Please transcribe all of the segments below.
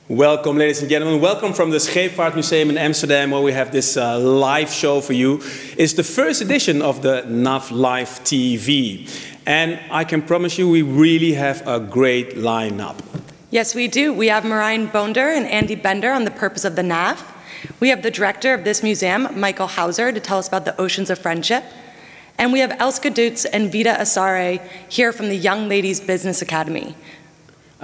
Welcome, ladies and gentlemen. Welcome from the Scheepvaartmuseum in Amsterdam, where we have this live show for you. It's the first edition of the NAF Live TV. And I can promise you we really have a great lineup. Yes, we do. We have Marijn Bonder and Andy Bender on the purpose of the NAF. We have the director of this museum, Michael Hauser, to tell us about the Oceans of Friendship. And we have Elske Doets and Vida Asare here from the Young Ladies Business Academy.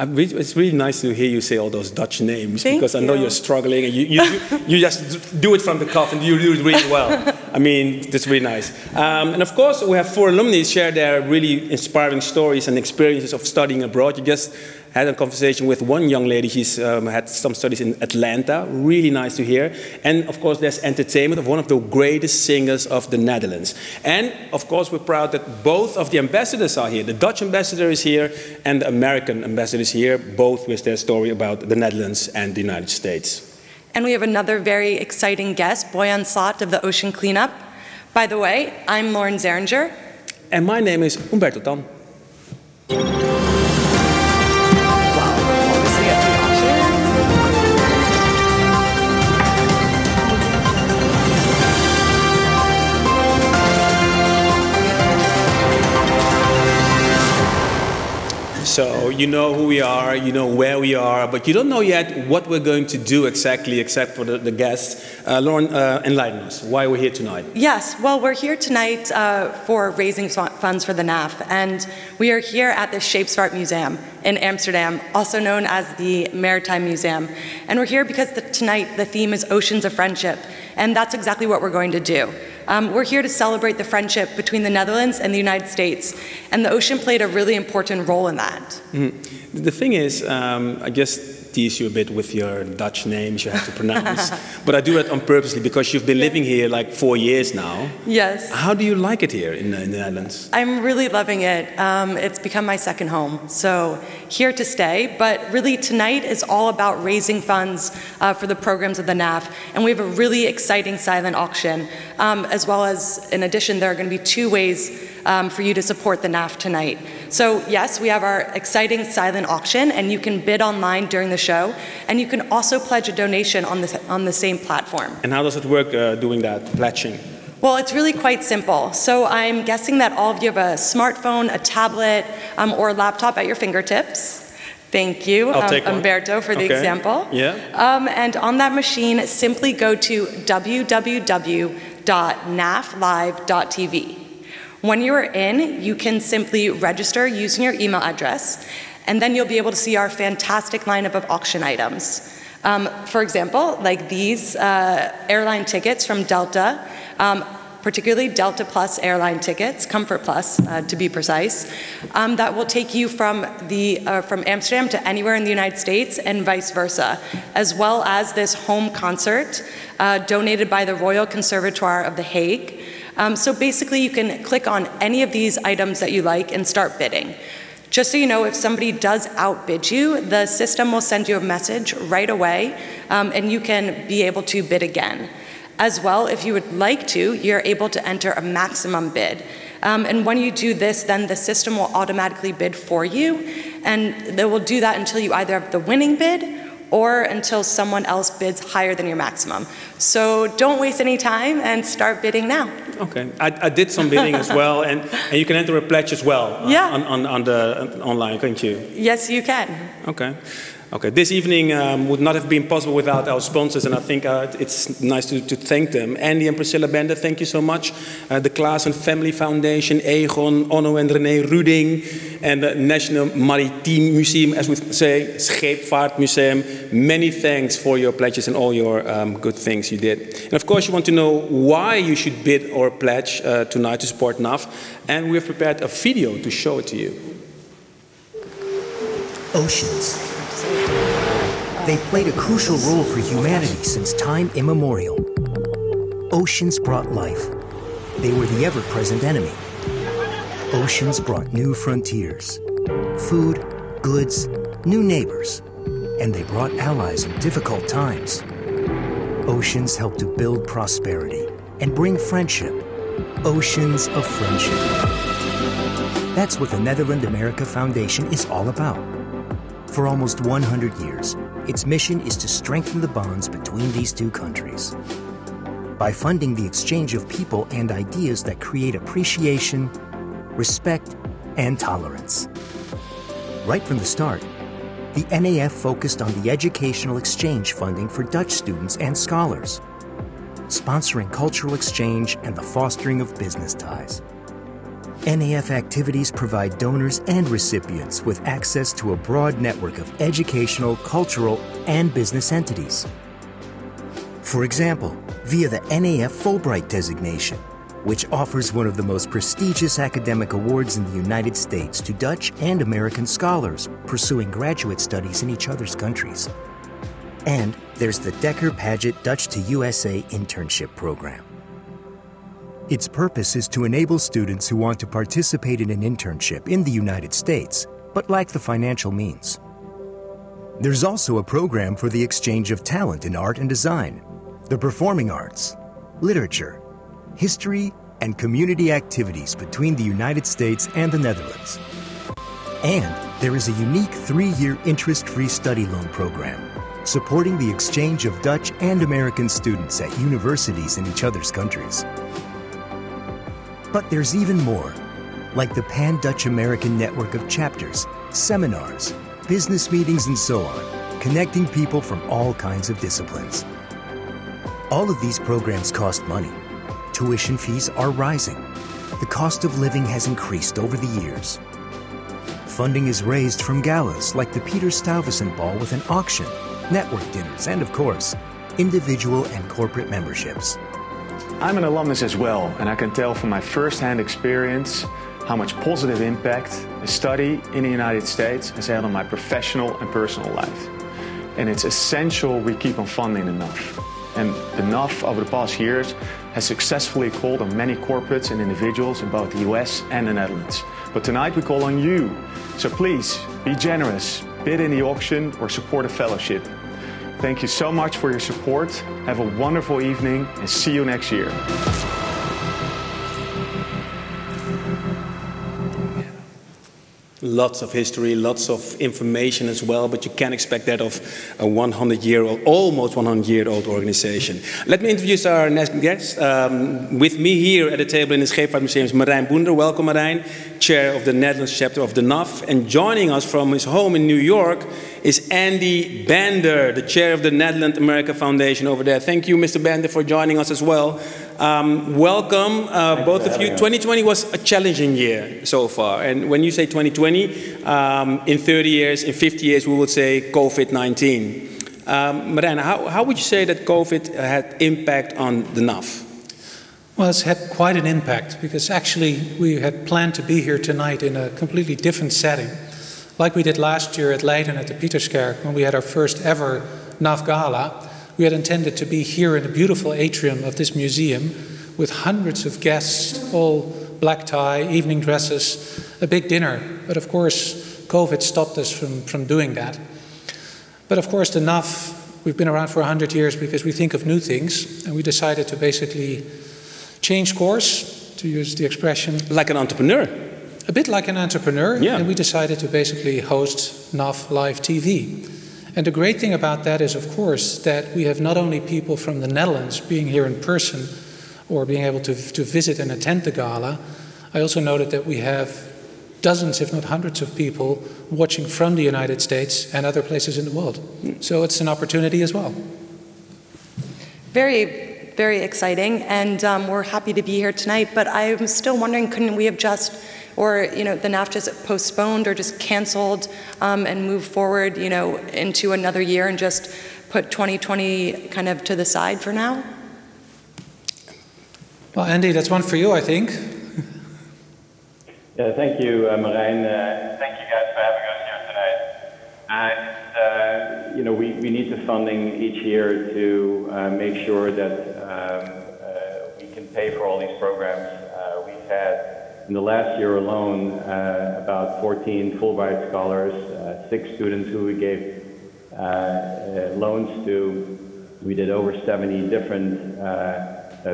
It's really nice to hear you say all those Dutch names, because I know you're struggling and you just do it from the cuff and you do it really well. I mean, that's really nice. And of course, we have 4 alumni share their really inspiring stories and experiences of studying abroad. You just had a conversation with one young lady. She's had some studies in Atlanta. Really nice to hear. And of course, there's entertainment of one of the greatest singers of the Netherlands. And of course, we're proud that both of the ambassadors are here. The Dutch ambassador is here and the American ambassador is here, both with their story about the Netherlands and the United States. And we have another very exciting guest, Boyan Slat of the Ocean Cleanup. By the way, I'm Lauren Zahringer. And my name is Humberto. So you know who we are, you know where we are, but you don't know yet what we're going to do exactly, except for the guests. Lauren, enlighten us. Why we're here tonight? Yes, well, we're here tonight for raising funds for the NAF, and we are here at the Scheepvaartmuseum in Amsterdam, also known as the Maritime Museum. And we're here because tonight the theme is Oceans of Friendship, and that's exactly what we're going to do. We're here to celebrate the friendship between the Netherlands and the United States, and the ocean played a really important role in that. Mm-hmm. The thing is, I just tease you a bit with your Dutch names you have to pronounce, but I do it on purposely because you've been living here like 4 years now. Yes. How do you like it here in the Netherlands? I'm really loving it. It's become my second home, so here to stay, but really tonight is all about raising funds for the programs of the NAF, and we have a really exciting silent auction, as well as, in addition, there are going to be 2 ways for you to support the NAF tonight. So yes, we have our exciting silent auction, and you can bid online during the show, and you can also pledge a donation on the same platform. And how does it work doing that, pledging? Well, it's really quite simple. So I'm guessing that all of you have a smartphone, a tablet, or a laptop at your fingertips. Thank you, Humberto, for the example. Yeah. And on that machine, simply go to www.naflive.tv. When you are in, you can simply register using your email address, and then you'll be able to see our fantastic lineup of auction items. For example, like these airline tickets from Delta, particularly Delta Plus airline tickets, Comfort Plus to be precise, that will take you from Amsterdam to anywhere in the United States and vice versa, as well as this home concert donated by the Royal Conservatoire of The Hague. So basically you can click on any of these items that you like and start bidding. Just so you know, if somebody does outbid you, the system will send you a message right away, and you can be able to bid again. As well, if you would like to, you're able to enter a maximum bid. And when you do this, then the system will automatically bid for you, and they will do that until you either have the winning bid or until someone else bids higher than your maximum. So don't waste any time and start bidding now. Okay, I did some bidding as well, and you can enter a pledge as well on the online, can't you? Yes, you can. Okay. Okay, this evening would not have been possible without our sponsors, and I think it's nice to thank them. Andy and Priscilla Bender, thank you so much. The Klaas and Family Foundation, Egon, Onno and René Ruding, and the National Maritime Museum, as we say, Scheepvaartmuseum. Many thanks for your pledges and all your good things you did. And of course, you want to know why you should bid or pledge tonight to support NAF, and we have prepared a video to show it to you. Oceans. They've played a crucial role for humanity since time immemorial. Oceans brought life, they were the ever-present enemy. Oceans brought new frontiers, food, goods, new neighbors, and they brought allies in difficult times. Oceans helped to build prosperity and bring friendship. Oceans of friendship. That's what the Netherlands-Amerika Foundation is all about. For almost 100 years, its mission is to strengthen the bonds between these two countries by funding the exchange of people and ideas that create appreciation, respect, and tolerance. Right from the start, the NAF focused on the educational exchange funding for Dutch students and scholars, sponsoring cultural exchange and the fostering of business ties. NAF activities provide donors and recipients with access to a broad network of educational, cultural, and business entities. For example, via the NAF Fulbright designation, which offers one of the most prestigious academic awards in the United States to Dutch and American scholars pursuing graduate studies in each other's countries. And there's the Dekker-Paget Dutch to USA internship program. Its purpose is to enable students who want to participate in an internship in the United States, but lack the financial means. There's also a program for the exchange of talent in art and design, the performing arts, literature, history, and community activities between the United States and the Netherlands. And there is a unique 3-year interest-free study loan program supporting the exchange of Dutch and American students at universities in each other's countries. But there's even more, like the Pan-Dutch-American network of chapters, seminars, business meetings, and so on, connecting people from all kinds of disciplines. All of these programs cost money. Tuition fees are rising. The cost of living has increased over the years. Funding is raised from galas like the Peter Stuyvesant Ball with an auction, network dinners, and of course, individual and corporate memberships. I'm an alumnus as well, and I can tell from my first-hand experience how much positive impact a study in the United States has had on my professional and personal life. And it's essential we keep on funding the NAF. And the NAF over the past years has successfully called on many corporates and individuals in both the US and the Netherlands. But tonight we call on you. So please, be generous, bid in the auction or support a fellowship. Thank you so much for your support. Have a wonderful evening and see you next year. Lots of history, lots of information as well, but you can't expect that of a 100-year-old, almost 100-year-old organization. Let me introduce our next guest. With me here at the table in the Scheepvaartmuseum is Marijn Boender. Welcome, Marijn, chair of the Netherlands chapter of the NAF. And joining us from his home in New York is Andy Bander, the chair of the Netherlands-Amerika Foundation over there. Thank you, Mr. Bander, for joining us as well. Welcome, both of you. 2020 was a challenging year so far. And when you say 2020, in 30 years, in 50 years, we would say COVID-19. Marijn, how would you say that COVID had impact on the NAF? Well, it's had quite an impact because actually we had planned to be here tonight in a completely different setting. Like we did last year at Leiden at the Pieterskerk when we had our first ever NAF Gala. We had intended to be here in the beautiful atrium of this museum with hundreds of guests, all black tie, evening dresses, a big dinner. But of course, COVID stopped us from doing that. But of course, the NAF, we've been around for 100 years because we think of new things. And we decided to basically change course, to use the expression. Like an entrepreneur. A bit like an entrepreneur. Yeah. And we decided to basically host NAF Live TV. And the great thing about that is, of course, that we have not only people from the Netherlands being here in person or being able to visit and attend the gala. I also noted that we have dozens, if not hundreds of people watching from the United States and other places in the world. So it's an opportunity as well. Very, very exciting. And we're happy to be here tonight. But I'm still wondering, couldn't we have just, or the NAF just postponed or just canceled and moved forward, into another year and just put 2020 kind of to the side for now? Well, Andy, that's one for you, I think. Yeah, thank you, Marijn. Thank you guys for having us here tonight. And we need the funding each year to make sure that we can pay for all these programs we've had in the last year alone about 14 Fulbright scholars, 6 students who we gave loans to. We did over 70 different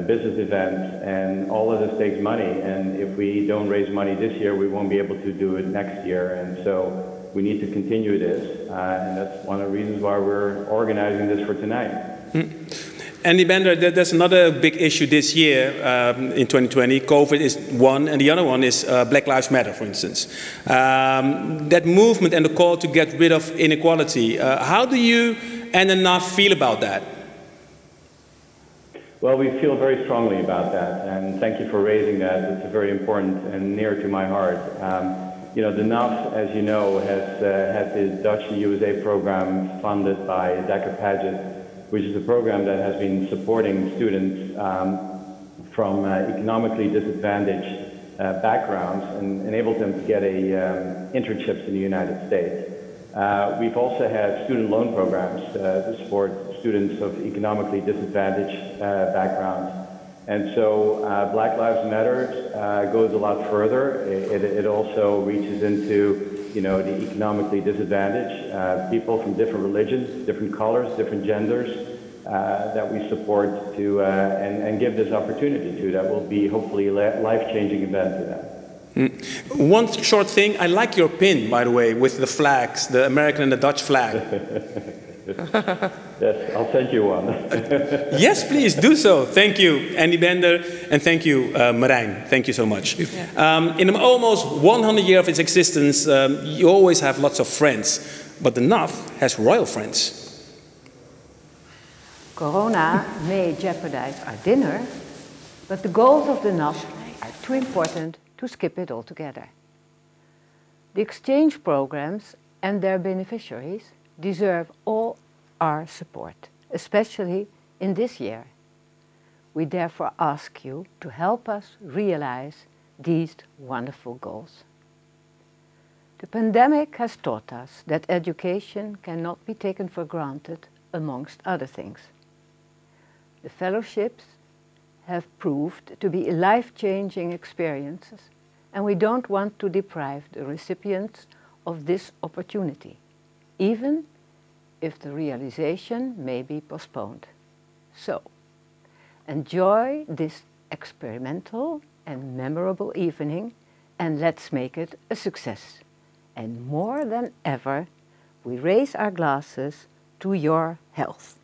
business events, and all of this takes money. And if we don't raise money this year, we won't be able to do it next year. And so we need to continue this, and that's one of the reasons why we're organizing this for tonight. Andy Bender, there's another big issue this year in 2020. COVID is one, and the other one is Black Lives Matter, for instance. That movement and the call to get rid of inequality. How do you and NAF feel about that? Well, we feel very strongly about that, and thank you for raising that. It's very important and near to my heart. You know, the NAF, as you know, has had the Dutch and USA program funded by Dekker Paget, which is a program that has been supporting students from economically disadvantaged backgrounds and enabled them to get internships in the United States. We've also had student loan programs to support students of economically disadvantaged backgrounds. And so Black Lives Matter goes a lot further. It also reaches into, you know, the economically disadvantaged, people from different religions, different colors, different genders, that we support to and give this opportunity to. That will be hopefully a life-changing event to them. One short thing, I like your pin, by the way, with the flags, the American and the Dutch flag. Yes, I'll send you one. Yes, please, do so. Thank you, Andy Bender, and thank you, Marijn. Thank you so much. In almost 100 years of its existence, you always have lots of friends, but the NAF has royal friends. Corona may jeopardize our dinner, but the goals of the NAF are too important to skip it altogether. The exchange programs and their beneficiaries deserve all our support, especially in this year. We therefore ask you to help us realize these wonderful goals. The pandemic has taught us that education cannot be taken for granted, amongst other things. The fellowships have proved to be life-changing experiences, and we don't want to deprive the recipients of this opportunity, even if the realization may be postponed. So, enjoy this experimental and memorable evening, and let's make it a success. And more than ever, we raise our glasses to your health.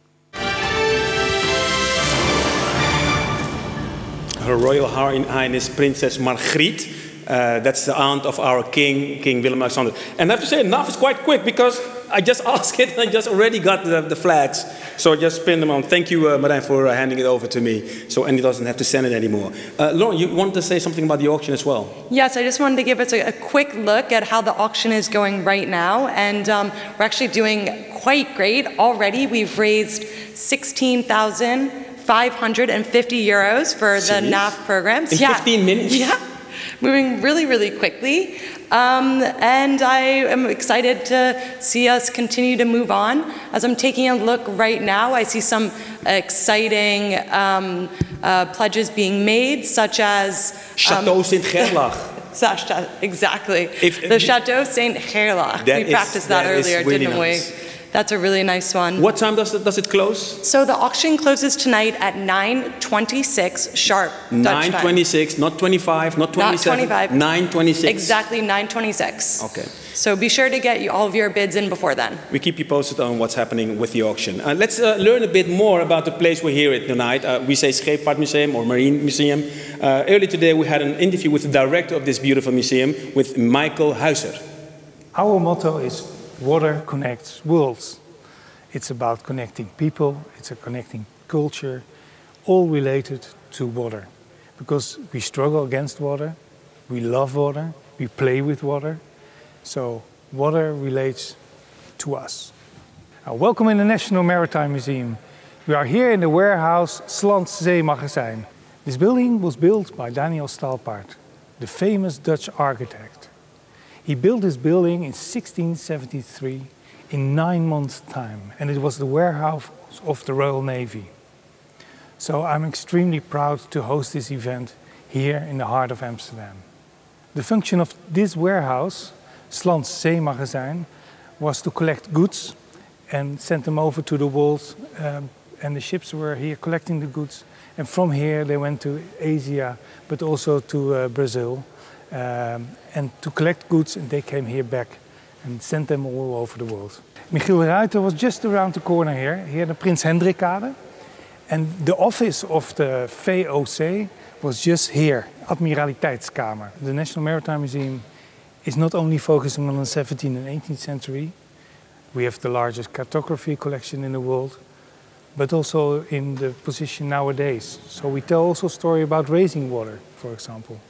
Her Royal Highness Princess Margriet. That's the aunt of our king, King Willem-Alexander. And I have to say, NAF is quite quick because I just asked it and I just already got the flags. So I just pinned them on. Thank you, Marijn, for handing it over to me. So Andy doesn't have to send it anymore. Lauren, you wanted to say something about the auction as well? Yes, I just wanted to give us a quick look at how the auction is going right now. And we're actually doing quite great already. We've raised 16,550 euros for the NAF programs. In 15 minutes? Yeah. Moving really, really quickly. And I am excited to see us continue to move on. As I'm taking a look right now, I see some exciting pledges being made, such as... Chateau Sint-Gerlach. Exactly. The Chateau Sint-Gerlach. We practiced that earlier, really didn't we? That's a really nice one. What time does it close? So the auction closes tonight at 9:26 sharp. 9:26, not 25, not 27. Not 25. 9:26. Exactly 9:26. Okay. So be sure to get all of your bids in before then. We keep you posted on what's happening with the auction. Let's learn a bit more about the place we're here at tonight. We say Scheepvaartmuseum or Marine Museum. Earlier today we had an interview with the director of this beautiful museum, with Michael Huizer. Our motto is water connects worlds. It's about connecting people, it's connecting culture, all related to water. Because we struggle against water, we love water, we play with water. So water relates to us. Welcome in the National Maritime Museum. We are here in the warehouse Slat Zeemagazijn. This building was built by Daniel Stalpaert, the famous Dutch architect. He built this building in 1673 in 9 months' time, and it was the warehouse of the Royal Navy. So I'm extremely proud to host this event here in the heart of Amsterdam. The function of this warehouse, Slans Zeemagazijn, was to collect goods and send them over to the world, and the ships were here collecting the goods, and from here they went to Asia but also to Brazil and to collect goods, and they came here back and sent them all over the world. Michiel Ruiter was just around the corner here. He had the Prins Hendrikkade, and the office of the VOC was just here, Admiraliteitskamer. The National Maritime Museum is not only focusing on the 17th and 18th century. We have the largest cartography collection in the world, but also in the position nowadays. So we tell also a story about raising water, for example.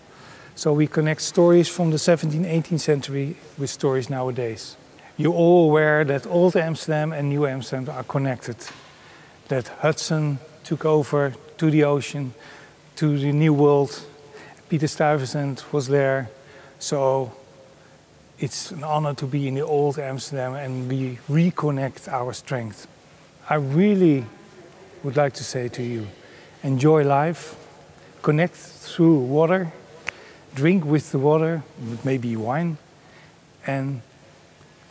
So we connect stories from the 17th, 18th century with stories nowadays. You're all aware that Old Amsterdam and New Amsterdam are connected. That Hudson took over to the ocean, to the New World. Peter Stuyvesant was there. So it's an honor to be in the Old Amsterdam and we reconnect our strength. I really would like to say to you, enjoy life, connect through water, drink with the water, maybe wine, and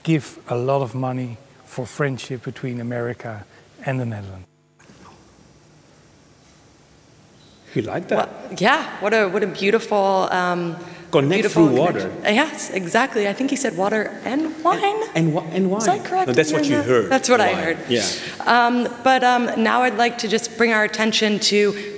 give a lot of money for friendship between America and the Netherlands. You like that? Well, yeah, what a beautiful connect beautiful through water. Connection. Yes, exactly. I think he said water and wine. And wine. Is that correct? No, that's what you heard. That's what wine. I heard. Yeah. But now I'd like to just bring our attention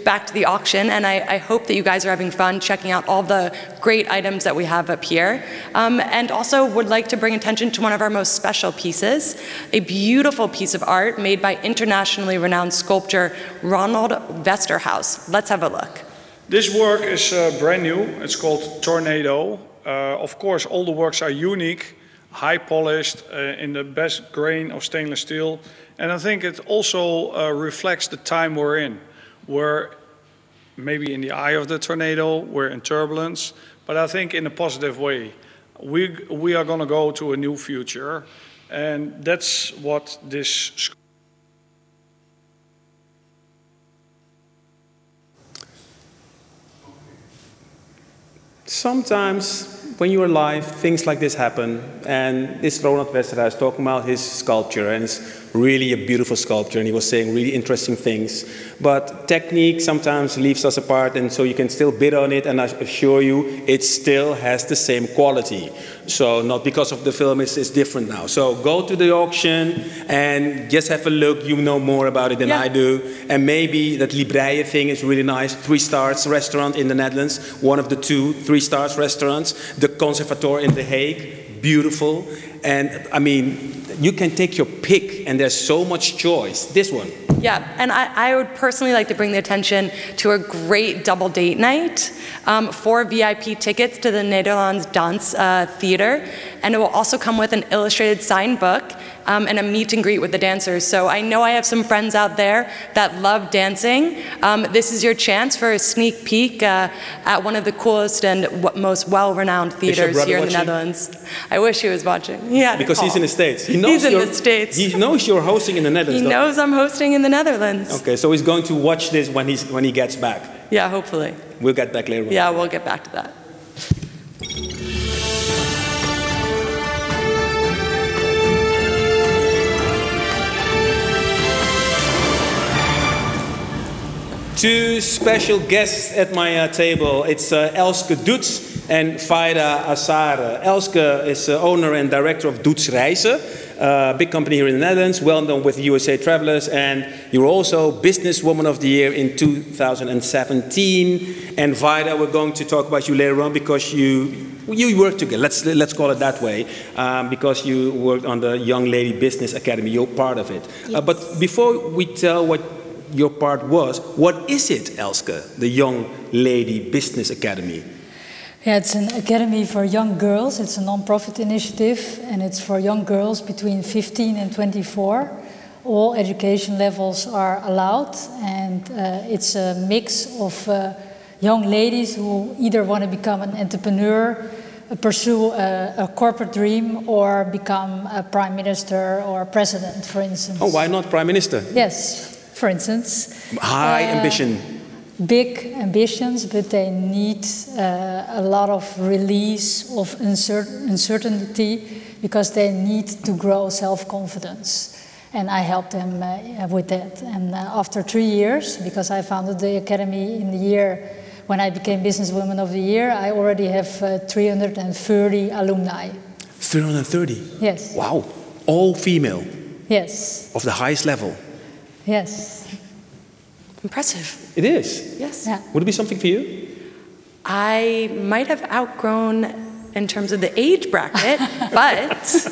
back to the auction, and I hope that you guys are having fun checking out all the great items that we have up here. And also would like to bring attention to one of our most special pieces, a beautiful piece of art made by internationally renowned sculptor Ronald Westerhaus. Let's have a look. This work is brand new. It's called Tornado. Of course, all the works are unique, high polished, in the best grain of stainless steel. And I think it also reflects the time we're in. We're maybe in the eye of the tornado, we're in turbulence, but I think in a positive way. We are going to go to a new future, and that's what this Sometimes when you're alive, things like this happen, and this Ronald Westerhaus talking about his sculpture, and it's really a beautiful sculpture, and he was saying really interesting things. But technique sometimes leaves us apart, and so you can still bid on it, and I assure you, it still has the same quality. So not because of the film, it's different now. So go to the auction and just have a look. You know more about it than I do. And maybe that Libreie thing is really nice. 3 stars restaurant in the Netherlands, one of the 2 3-star restaurants. The Conservatoire in The Hague, beautiful. And I mean, you can take your pick, and there's so much choice. This one. Yeah, and I would personally like to bring the attention to a great double date night, 4 VIP tickets to the Nederlands Dance Theater, and it will also come with an illustrated signed book and a meet and greet with the dancers. So I know I have some friends out there that love dancing. This is your chance for a sneak peek at one of the coolest and most well-renowned theaters here in the Netherlands. I wish he was watching. Yeah, because he's in the States. He's in the States. He knows you're hosting in the Netherlands. He knows I'm hosting in the Netherlands. Okay, so he's going to watch this when he gets back. Yeah, hopefully. We'll get back later on. Yeah, we'll get back to that. Two special guests at my table. It's Elske Doets and Vaida Azare. Elske is owner and director of Doets Reizen, a big company here in the Netherlands, well known with USA Travelers, and you're also Businesswoman of the Year in 2017. And Vaida, we're going to talk about you later on because you work together. Let's call it that way, because you worked on the Young Lady Business Academy. You're part of it. Yes. But before we tell what your part was, what is it, Elske, the Young Lady Business Academy? Yeah, it's an academy for young girls. It's a non-profit initiative, and it's for young girls between 15 and 24. All education levels are allowed, and it's a mix of young ladies who either want to become an entrepreneur, pursue a corporate dream, or become a prime minister or president, for instance. Oh, why not prime minister? Yes, for instance. High ambition. big ambitions, but they need a lot of release of uncertainty because they need to grow self-confidence. And I helped them with that. And after 3 years, because I founded the Academy in the year when I became Businesswoman of the Year, I already have 330 alumni. 330? Yes. Wow. All female? Yes. Of the highest level? Yes. Impressive. It is? Yes. Yeah. Would it be something for you? I might have outgrown in terms of the age bracket, but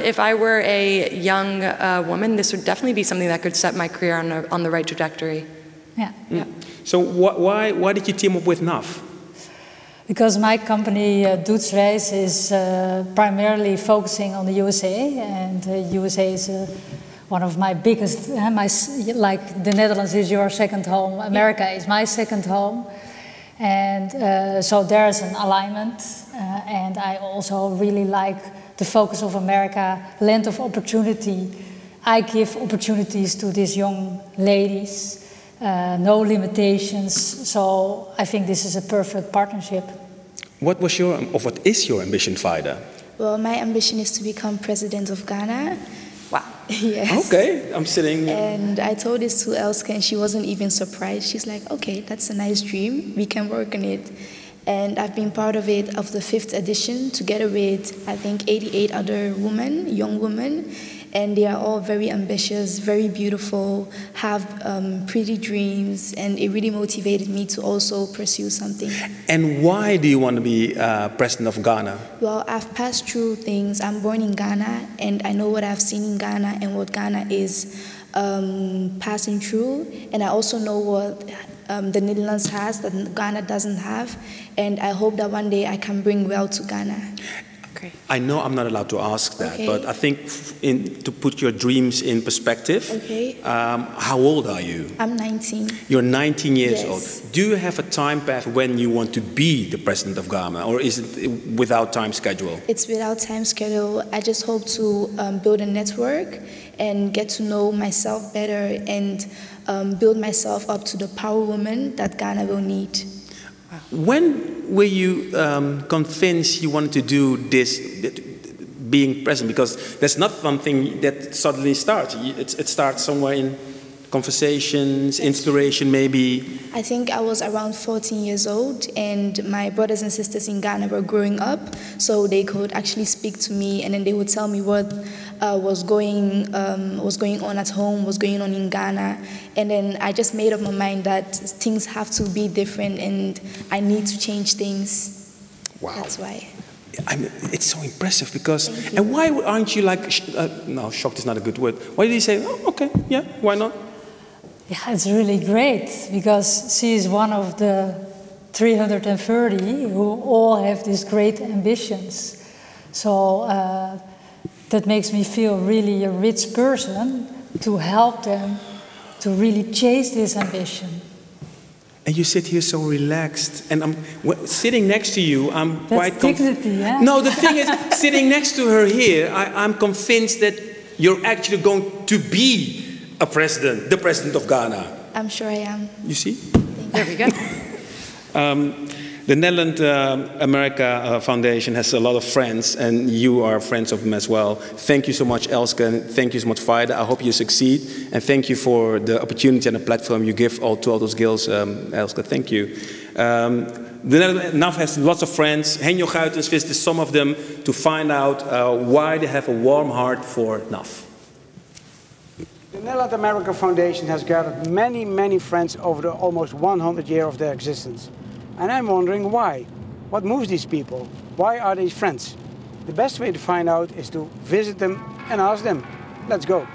if I were a young woman, this would definitely be something that could set my career on the right trajectory. Yeah. Yeah. So why did you team up with NAF? Because my company, Doets is primarily focusing on the USA, and the USA is one of my biggest, like the Netherlands is your second home, America is my second home. And so there's an alignment, and I also really like the focus of America, land of opportunity. I give opportunities to these young ladies, no limitations, so I think this is a perfect partnership. What is your ambition, Faida? Well, my ambition is to become president of Ghana. Wow. Yes. Okay, I'm sitting. And I told this to Elske, and she wasn't even surprised. She's like, okay, that's a nice dream. We can work on it. And I've been part of it, of the 5th edition, together with, I think, 88 other women, young women. And they are all very ambitious, very beautiful, have pretty dreams, and it really motivated me to also pursue something. And why do you want to be president of Ghana? Well, I've passed through things. I'm born in Ghana, and I know what I've seen in Ghana and what Ghana is passing through. And I also know what the Netherlands has that Ghana doesn't have. And I hope that one day I can bring wealth to Ghana. I know I'm not allowed to ask that, Okay. but I think to put your dreams in perspective, Okay. How old are you? I'm 19. You're 19 years Yes. old. Do you have a time path when you want to be the president of Ghana, or is it without time schedule? It's without time schedule. I just hope to build a network and get to know myself better and build myself up to the power woman that Ghana will need. When were you convinced you wanted to do this, being president? Because that's not something that suddenly starts. It starts somewhere in conversations, inspiration maybe. I think I was around 14 years old, and my brothers and sisters in Ghana were growing up, so they could actually speak to me, and then they would tell me what was going on at home, was going on in Ghana, and then I just made up my mind that things have to be different, and I need to change things. Wow. That's why. It's so impressive because, and why aren't you like, no, shocked is not a good word. Why did you say, oh, okay, yeah, why not? Yeah, it's really great because she is one of the 330 who all have these great ambitions. So that makes me feel really a rich person to help them to really chase this ambition. And you sit here so relaxed, and I'm sitting next to you. I'm That's quite dignity, yeah? No, the thing is, sitting next to her here, I'm convinced that you're actually going to be a president, the president of Ghana. I'm sure I am. You see? There we go. The Netherlands America Foundation has a lot of friends, and you are friends of them as well. Thank you so much, Elske, and thank you so much, Faida. I hope you succeed, and thank you for the opportunity and the platform you give to all those girls, Elske. Thank you. The Netherlands NAF has lots of friends. Henjo Guitens visited some of them to find out why they have a warm heart for NAF. The Netherlands America Foundation has gathered many, many friends over the almost 100 years of their existence. And I'm wondering why. What moves these people? Why are they friends? The best way to find out is to visit them and ask them. Let's go.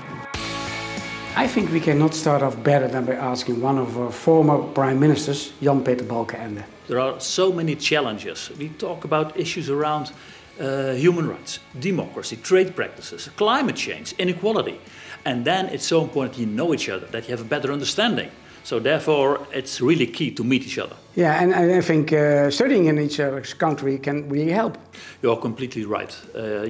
I think we cannot start off better than by asking one of our former prime ministers, Jan-Peter Balkenende. There are so many challenges. We talk about issues around human rights, democracy, trade practices, climate change, inequality. And then it's so important you know each other, that you have a better understanding. So therefore, it's really key to meet each other. Yeah, and I think studying in each other's country can really help. You're completely right.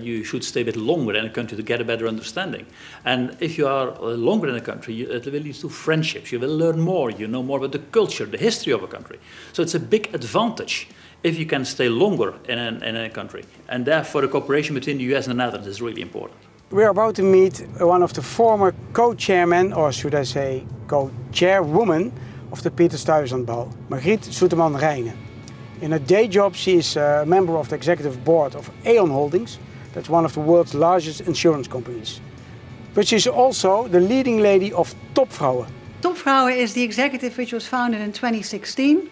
You should stay a bit longer in a country to get a better understanding. And if you are longer in a country, it will lead to friendships. You will learn more. You know more about the culture, the history of a country. So it's a big advantage if you can stay longer in a country. And therefore, the cooperation between the US and the Netherlands is really important. We're about to meet one of the former co-chairmen, or should I say co-chairwoman, of the Pieter-Stuyvesant-Bal, Margriet Soeterman-Rijnen. In her day job, she is a member of the executive board of Aon Holdings. That's one of the world's largest insurance companies. But she's also the leading lady of Topvrouwen. Topvrouwen is the executive which was founded in 2016.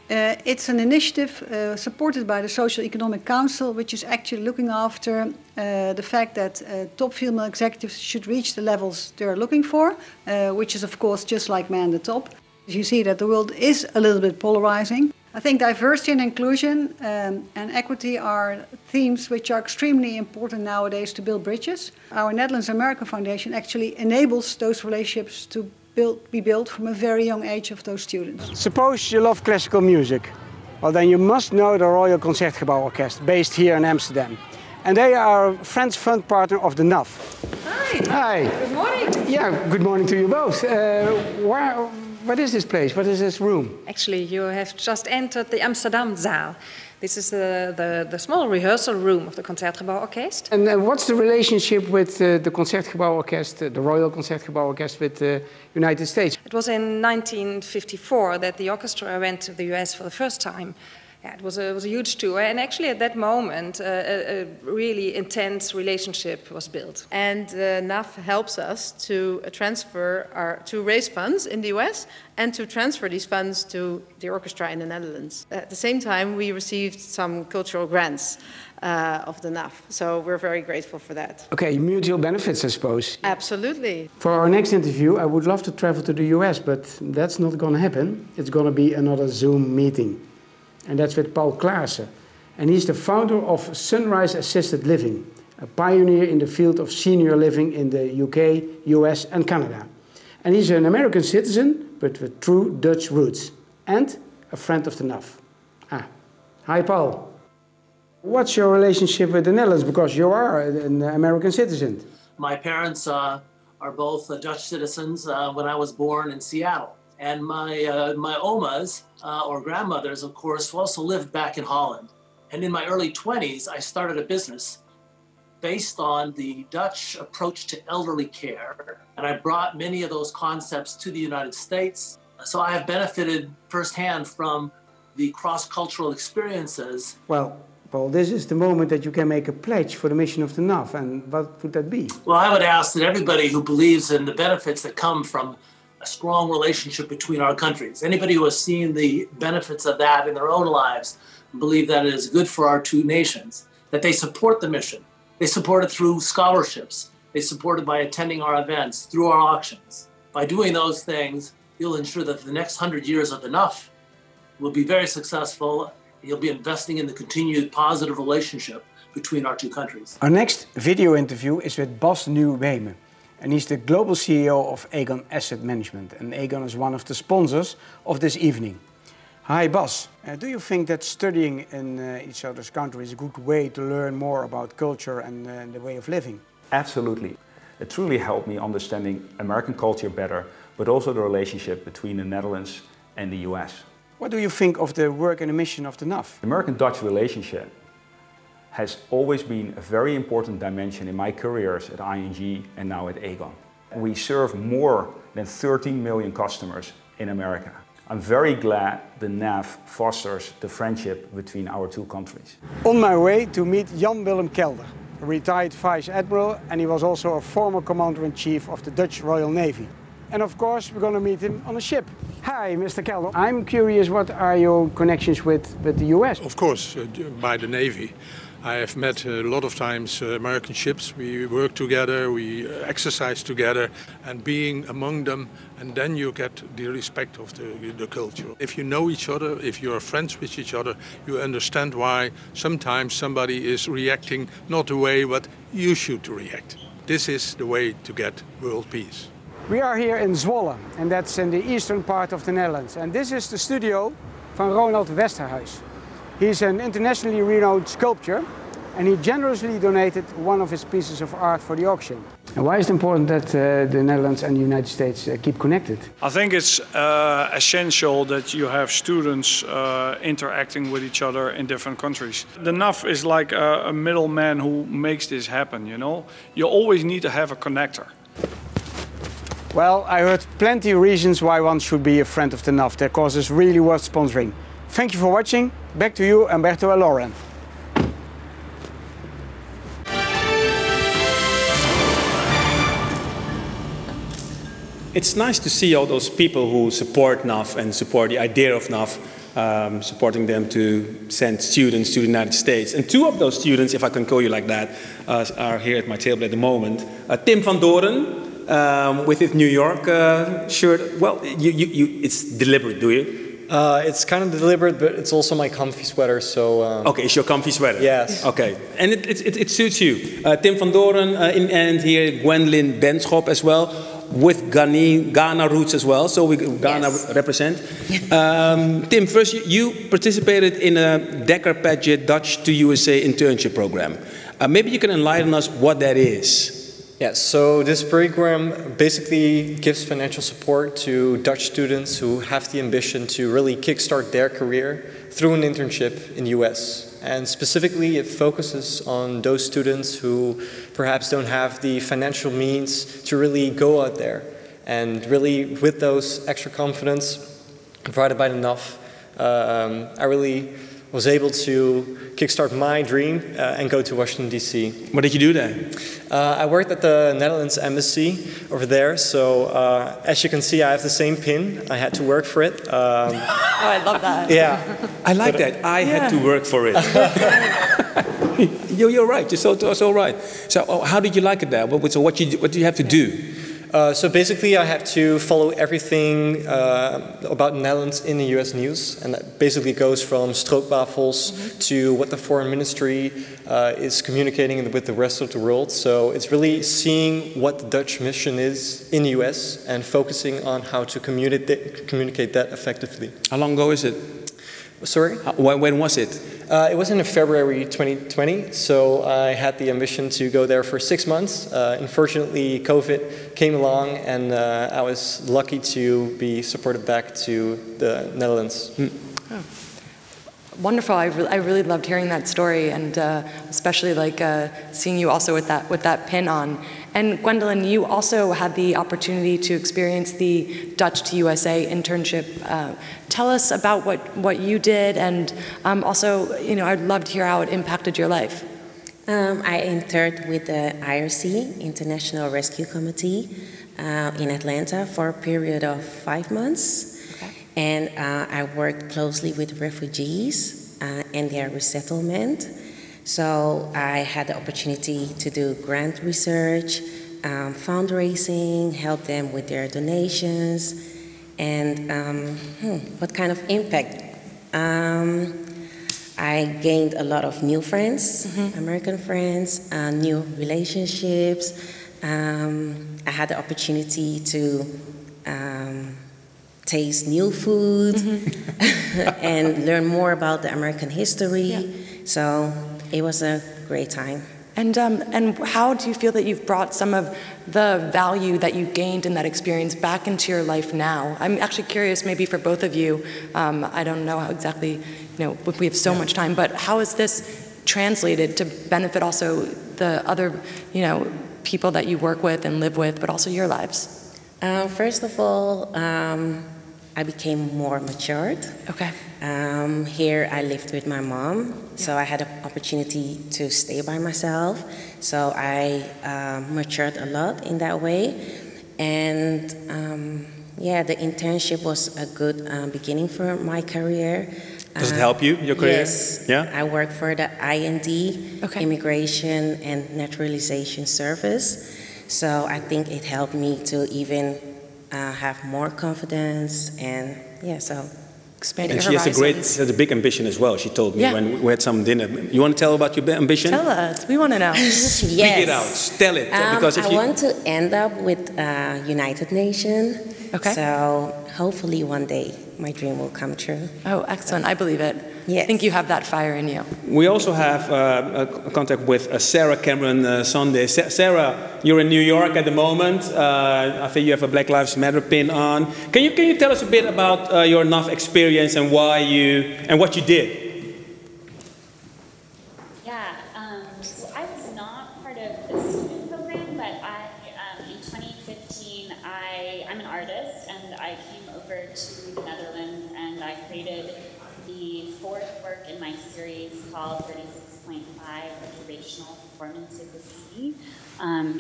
It's an initiative supported by the Social Economic Council, which is actually looking after the fact that top female executives should reach the levels they're looking for, which is of course just like man the top. You see that the world is a little bit polarizing. I think diversity and inclusion and equity are themes which are extremely important nowadays to build bridges. Our Netherlands American Foundation actually enables those relationships to be built from a very young age of those students. Suppose you love classical music. Well, then you must know the Royal Concertgebouw Orkest, based here in Amsterdam. And they are a French fund partner of the NAF. Hi. Hi. Good morning. Yeah, good morning to you both. What is this place? What is this room? Actually, you have just entered the Amsterdam Zaal. This is the small rehearsal room of the Concertgebouw Orkest. And what's the relationship with the Concertgebouw Orkest, the Royal Concertgebouw Orkest, with the United States? It was in 1954 that the orchestra went to the US for the first time. Yeah, it was a huge tour, and actually at that moment a really intense relationship was built. And NAF helps us to to raise funds in the US and to transfer these funds to the orchestra in the Netherlands. At the same time, we received some cultural grants of the NAF, so we're very grateful for that. Okay, mutual benefits, I suppose. Absolutely. For our next interview, I would love to travel to the US, but that's not going to happen. It's going to be another Zoom meeting. And that's with Paul Klaassen. And he's the founder of Sunrise Assisted Living, a pioneer in the field of senior living in the UK, US and Canada. And he's an American citizen, but with true Dutch roots, and a friend of the NAF. Hi Paul. What's your relationship with the Netherlands? Because you are an American citizen. My parents are both Dutch citizens when I was born in Seattle. And my omas, or grandmothers, of course, also lived back in Holland. And in my early 20s, I started a business based on the Dutch approach to elderly care. And I brought many of those concepts to the United States. So I have benefited firsthand from the cross-cultural experiences. Well, Paul, this is the moment that you can make a pledge for the mission of the NAF. And what would that be? Well, I would ask that everybody who believes in the benefits that come from a strong relationship between our countries, anybody who has seen the benefits of that in their own lives, believe that it is good for our two nations, that they support the mission. They support it through scholarships. They support it by attending our events, through our auctions. By doing those things, you'll ensure that the next 100 years of the NAF will be very successful. You'll be investing in the continued positive relationship between our two countries. Our next video interview is with Bas Nieuw-Wemen. And he's the global CEO of Aegon Asset Management. And Aegon is one of the sponsors of this evening. Hi Bas, do you think that studying in each other's country is a good way to learn more about culture and the way of living? Absolutely. It truly helped me understanding American culture better, but also the relationship between the Netherlands and the US. What do you think of the work and the mission of the NAF? The American-Dutch relationship has always been a very important dimension in my careers at ING and now at Aegon. We serve more than 13 million customers in America. I'm very glad the NAF fosters the friendship between our two countries. On my way to meet Jan Willem Kelder, a retired Vice Admiral, and he was also a former Commander-in-Chief of the Dutch Royal Navy. And of course, we're going to meet him on a ship. Hi, Mr. Kelder. I'm curious, what are your connections with the US? Of course, by the Navy. I have met a lot of times American ships. We work together, we exercise together, and being among them, and then you get the respect of the culture. If you know each other, if you are friends with each other, you understand why sometimes somebody is reacting not the way what you should react. This is the way to get world peace. We are here in Zwolle, and that's in the eastern part of the Netherlands. And this is the studio van Ronald Westerhuis. He's an internationally renowned sculptor, and he generously donated one of his pieces of art for the auction. And why is it important that the Netherlands and the United States keep connected? I think it's essential that you have students interacting with each other in different countries. The NAF is like a middleman who makes this happen, you know? You always need to have a connector. Well, I heard plenty of reasons why one should be a friend of the NAF. Their cause is really worth sponsoring. Thank you for watching. Back to you, Humberto and Lauren. It's nice to see all those people who support NAF and support the idea of NAF, supporting them to send students to the United States. And two of those students, if I can call you like that, are here at my table at the moment. Tim van Doren, with his New York shirt. Well, it's deliberate, do you? It's kind of deliberate, but it's also my comfy sweater, so... Okay, it's your comfy sweater? Yes. Okay, and it suits you. Tim van Doren, and here Gwendolyn Benschop as well, with Ghana roots as well, so we Ghana represent. Tim, first, you participated in a Dekker Padgett Dutch to USA internship program. Maybe you can enlighten us what that is. Yeah, so this program basically gives financial support to Dutch students who have the ambition to really kickstart their career through an internship in the US. And specifically, it focuses on those students who perhaps don't have the financial means to really go out there. And really, with those extra confidence provided by the NAF, I really was able to kickstart my dream and go to Washington, D.C. What did you do there? I worked at the Netherlands Embassy over there, so as you can see, I have the same pin. I had to work for it. Oh, I love that. Yeah. I like that. I had to work for it. You're right. You're so right. So how did you like it there? So what do you have to do? So basically, I have to follow everything about Netherlands in the US news, and that basically goes from stroopwafels to what the foreign ministry is communicating with the rest of the world. So it's really seeing what the Dutch mission is in the US and focusing on how to communicate that effectively. How long ago is it? Sorry? When was it? It was in February 2020, so I had the ambition to go there for 6 months. Unfortunately, COVID came along, and I was lucky to be supported back to the Netherlands. Oh. Wonderful! I really loved hearing that story, and especially like seeing you also with that pin on. And Gwendolyn, you also had the opportunity to experience the Dutch to USA internship. Tell us about what you did, and also, you know, I'd love to hear how it impacted your life. I interned with the IRC, International Rescue Committee, in Atlanta for a period of 5 months. And I worked closely with refugees and their resettlement. So I had the opportunity to do grant research, fundraising, help them with their donations, and what kind of impact? I gained a lot of new friends, American friends, new relationships. I had the opportunity to taste new food and learn more about the American history. So it was a great time. And how do you feel that you've brought some of the value that you gained in that experience back into your life now? I'm actually curious, maybe for both of you. I don't know how exactly, you know, if we have so much time, but how is this translated to benefit also the other, you know, people that you work with and live with, but also your lives? First of all, I became more matured. Okay. Here I lived with my mom, so I had an opportunity to stay by myself. So I matured a lot in that way. And yeah, the internship was a good beginning for my career. Does it help you, your career? Yes. Yeah? I work for the IND, Immigration and Naturalization Service. So I think it helped me to even have more confidence, and yeah, so. Expanding and she has a big ambition as well. She told me when we had some dinner. You want to tell about your ambition? Tell us. We want to know. Speak it out. Tell it. Because I want to end up with United Nations. Okay. So hopefully one day my dream will come true. Oh, excellent. I believe it. Yes. I think you have that fire in you. We also have a contact with Sarah Cameron Sunday. Sarah, you're in New York at the moment. I think you have a Black Lives Matter pin on. Can you tell us a bit about your NAF experience and what you did? Yeah, so I was not part of the student program, but in 2015, I'm an artist, and I came over to the Netherlands, and I created the fourth work in my series called 36.5, Observational Performance of the Sea.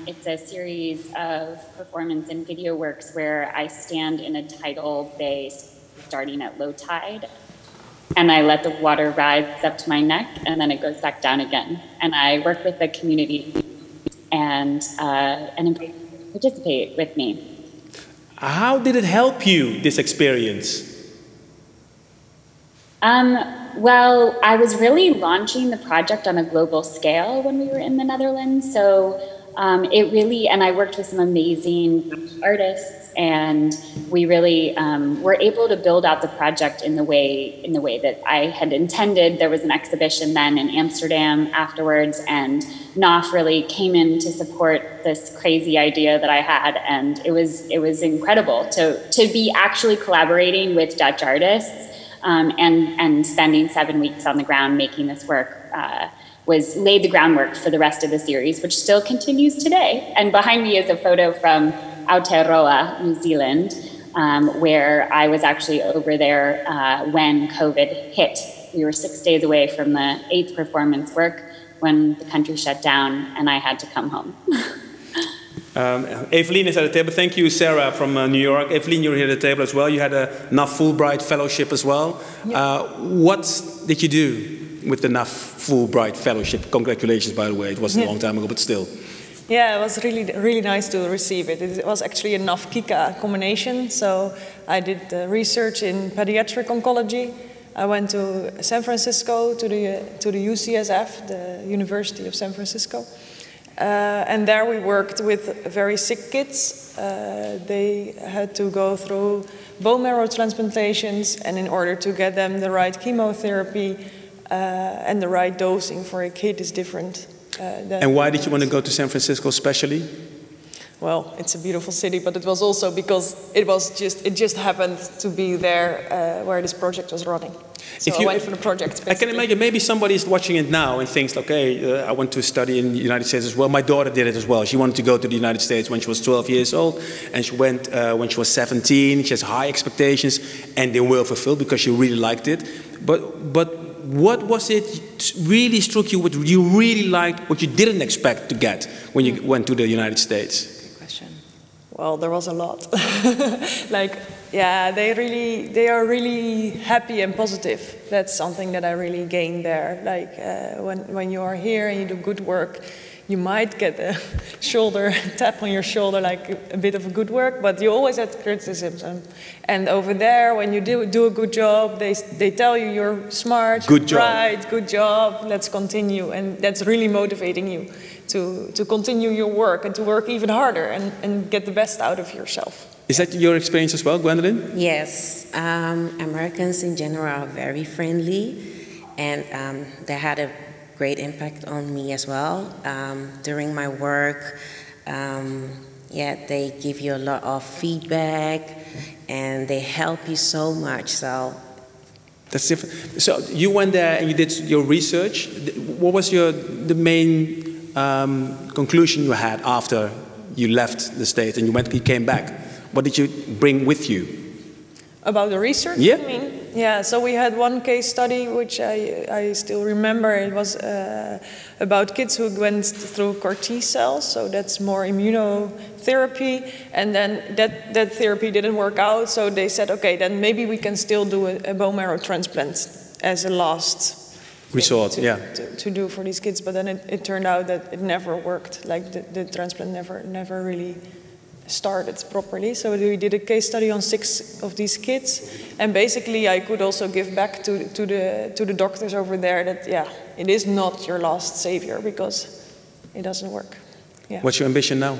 It's a series of performance and video works where I stand in a tidal bay starting at low tide, and I let the water rise up to my neck, and then it goes back down again. And I work with the community and participate with me. How did it help you, this experience? Well, I was really launching the project on a global scale when we were in the Netherlands. So and I worked with some amazing artists, and we really were able to build out the project in the way that I had intended. There was an exhibition then in Amsterdam afterwards, and NAF really came in to support this crazy idea that I had, and it was incredible to be actually collaborating with Dutch artists. And spending 7 weeks on the ground making this work laid the groundwork for the rest of the series, which still continues today. And behind me is a photo from Aotearoa, New Zealand, where I was actually over there when COVID hit. We were 6 days away from the 8th performance work when the country shut down, and I had to come home. Evelyn is at the table. Thank you, Sarah, from New York. Evelyn, you're here at the table as well. You had a NAF Fulbright Fellowship as well. Yep. What did you do with the NAF Fulbright Fellowship? Congratulations, by the way. It wasn't a long time ago, but still. Yeah, it was really nice to receive it. It was actually a NAF-Kika combination. So I did research in pediatric oncology. I went to San Francisco to the UCSF, the University of San Francisco. And there we worked with very sick kids. They had to go through bone marrow transplantations, and in order to get them the right chemotherapy and the right dosing for a kid is different. And why did you want to go to San Francisco especially? Well, it's a beautiful city, but it was also because it just happened to be there where this project was running. So I went for the project, basically. I can imagine maybe somebody is watching it now and thinks, okay, I want to study in the United States as well. My daughter did it as well. She wanted to go to the United States when she was 12 years old, and she went when she was 17. She has high expectations, and they were fulfilled because she really liked it. But what was it really struck you, what you really liked, what you didn't expect to get when you went to the United States? Well, there was a lot. They are really happy and positive. That's something that I really gained there. When you are here and you do good work, you might get a tap on your shoulder, like a bit of a good work, but you always have criticism. And over there, when you do a good job, they tell you you're smart, good job. Right, good job, let's continue. And that's really motivating you to continue your work and to work even harder and get the best out of yourself. Is that your experience as well, Gwendolyn? Yes. Americans in general are very friendly, and they had a great impact on me as well. During my work, they give you a lot of feedback, and they help you so much. So that's different. So you went there and you did your research. What was the main conclusion you had after you left the States and you came back? What did you bring with you? About the research? Yeah. You mean? Yeah, so we had one case study which I still remember. It was about kids who went through CAR T cells, so that's more immunotherapy, and then that therapy didn't work out, so they said, okay, then maybe we can still do a bone marrow transplant as a last resort, to do for these kids, but then it turned out that it never worked. Like the transplant never really started properly. So we did a case study on 6 of these kids, and basically I could also give back to the doctors over there that it is not your last savior, because it doesn't work. Yeah. What's your ambition now?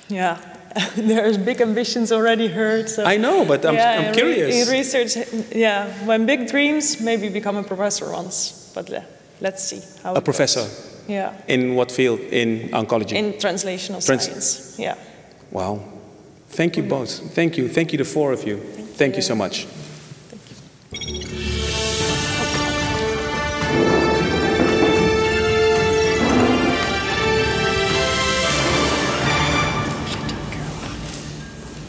Yeah, there's big ambitions already heard. So I know, but I'm curious. In research, when big dreams, maybe become a professor once, but let's see how it professor? goes. Yeah. In what field? In oncology? In translational science, yeah. Wow. Thank you both. Thank you. Thank you, the 4 of you. Thank you so much.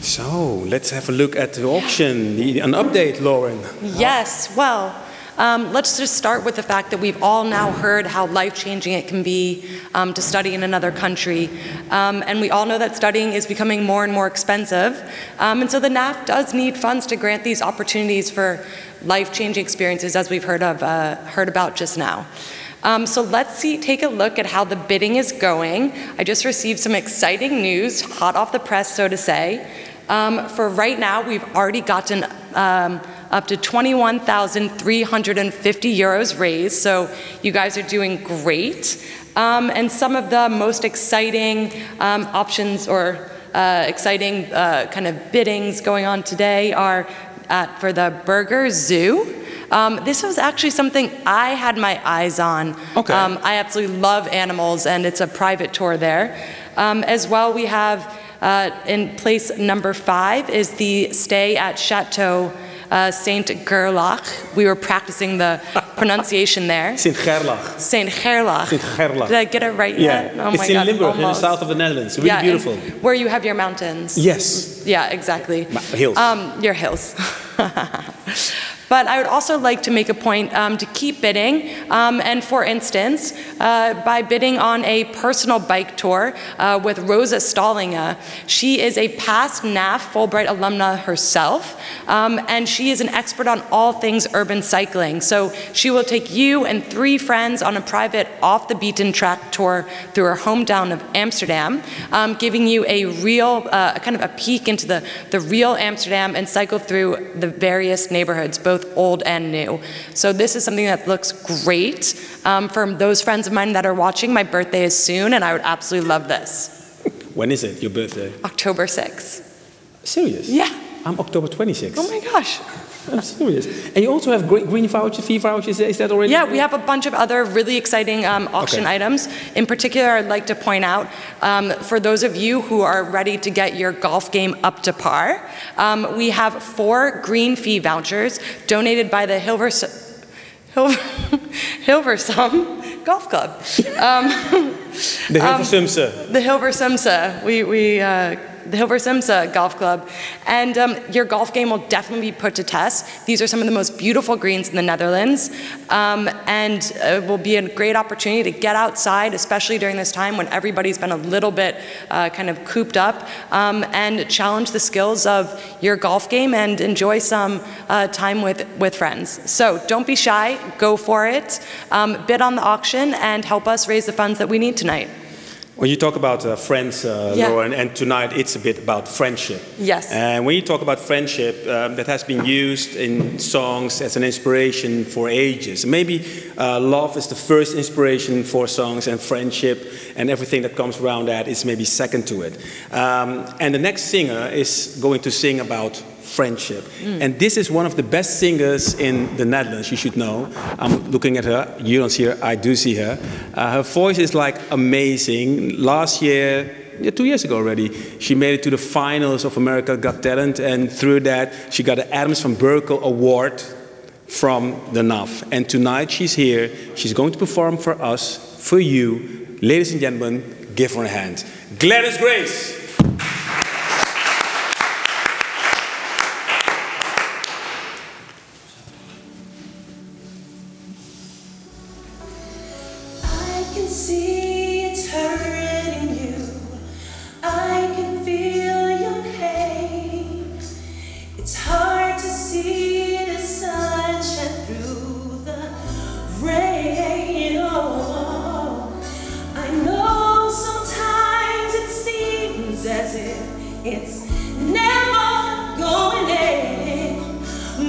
So, let's have a look at the auction. An update, Lauren. Yes, well, let's just start with the fact that we've all now heard how life-changing it can be to study in another country. And we all know that studying is becoming more and more expensive. And so the NAF does need funds to grant these opportunities for life-changing experiences, as we've heard about just now. So let's take a look at how the bidding is going. I just received some exciting news, hot off the press, so to say. For right now, we've already gotten up to 21,350 euros raised, so you guys are doing great. And some of the most exciting options or exciting kind of biddings going on today are for the Burger Zoo. This was actually something I had my eyes on. Okay. I absolutely love animals, and it's a private tour there. As well, we have in place number 5 is the stay at Chateau Saint Gerlach. We were practicing the pronunciation there. Saint Gerlach. Saint Gerlach. Saint Gerlach. Did I get it right yet? Yeah. Oh it's my in God, Limburg, almost. in the south of the Netherlands. Really beautiful. Where you have your mountains. Yes. Yeah, exactly. Hills. Your hills. But I would also like to make a point to keep bidding. And for instance, by bidding on a personal bike tour with Rosa Zahringer. She is a past NAF Fulbright alumna herself, and she is an expert on all things urban cycling. So she will take you and 3 friends on a private off-the-beaten-track tour through her hometown of Amsterdam, giving you a real, kind of a peek into the real Amsterdam and cycle through the various neighborhoods, both old and new. So this is something that looks great. For those friends of mine that are watching, my birthday is soon, and I would absolutely love this. When is it, your birthday? October 6th. Serious? Yeah. I'm October 26th. Oh my gosh. I'm serious. And you also have green vouchers, fee vouchers, is that already? Yeah, we have a bunch of other really exciting auction items. In particular, I'd like to point out, for those of you who are ready to get your golf game up to par, we have 4 green fee vouchers donated by the Hilversum Golf Club. The Hilversumse. The Hilversumse. The Hilversumse Golf Club. And your golf game will definitely be put to test. These are some of the most beautiful greens in the Netherlands. And it will be a great opportunity to get outside, especially during this time when everybody's been a little bit kind of cooped up, and challenge the skills of your golf game and enjoy some time with friends. So don't be shy, go for it, bid on the auction, and help us raise the funds that we need tonight. When you talk about friends, Lauren, and tonight it's a bit about friendship. Yes. And when you talk about friendship, that has been used in songs as an inspiration for ages. Maybe love is the first inspiration for songs, and friendship and everything that comes around that is maybe second to it. And the next singer is going to sing about friendship. And this is one of the best singers in the Netherlands, you should know. I'm looking at her, you don't see her, I do see her. Her voice is like amazing. Last year, 2 years ago already, she made it to the finals of America Got Talent, and through that she got the Adams van Berkel Award from the NAF. And tonight she's here, she's going to perform for us, for you. Ladies and gentlemen, give her a hand. Glennis Grace! As if it's never going in,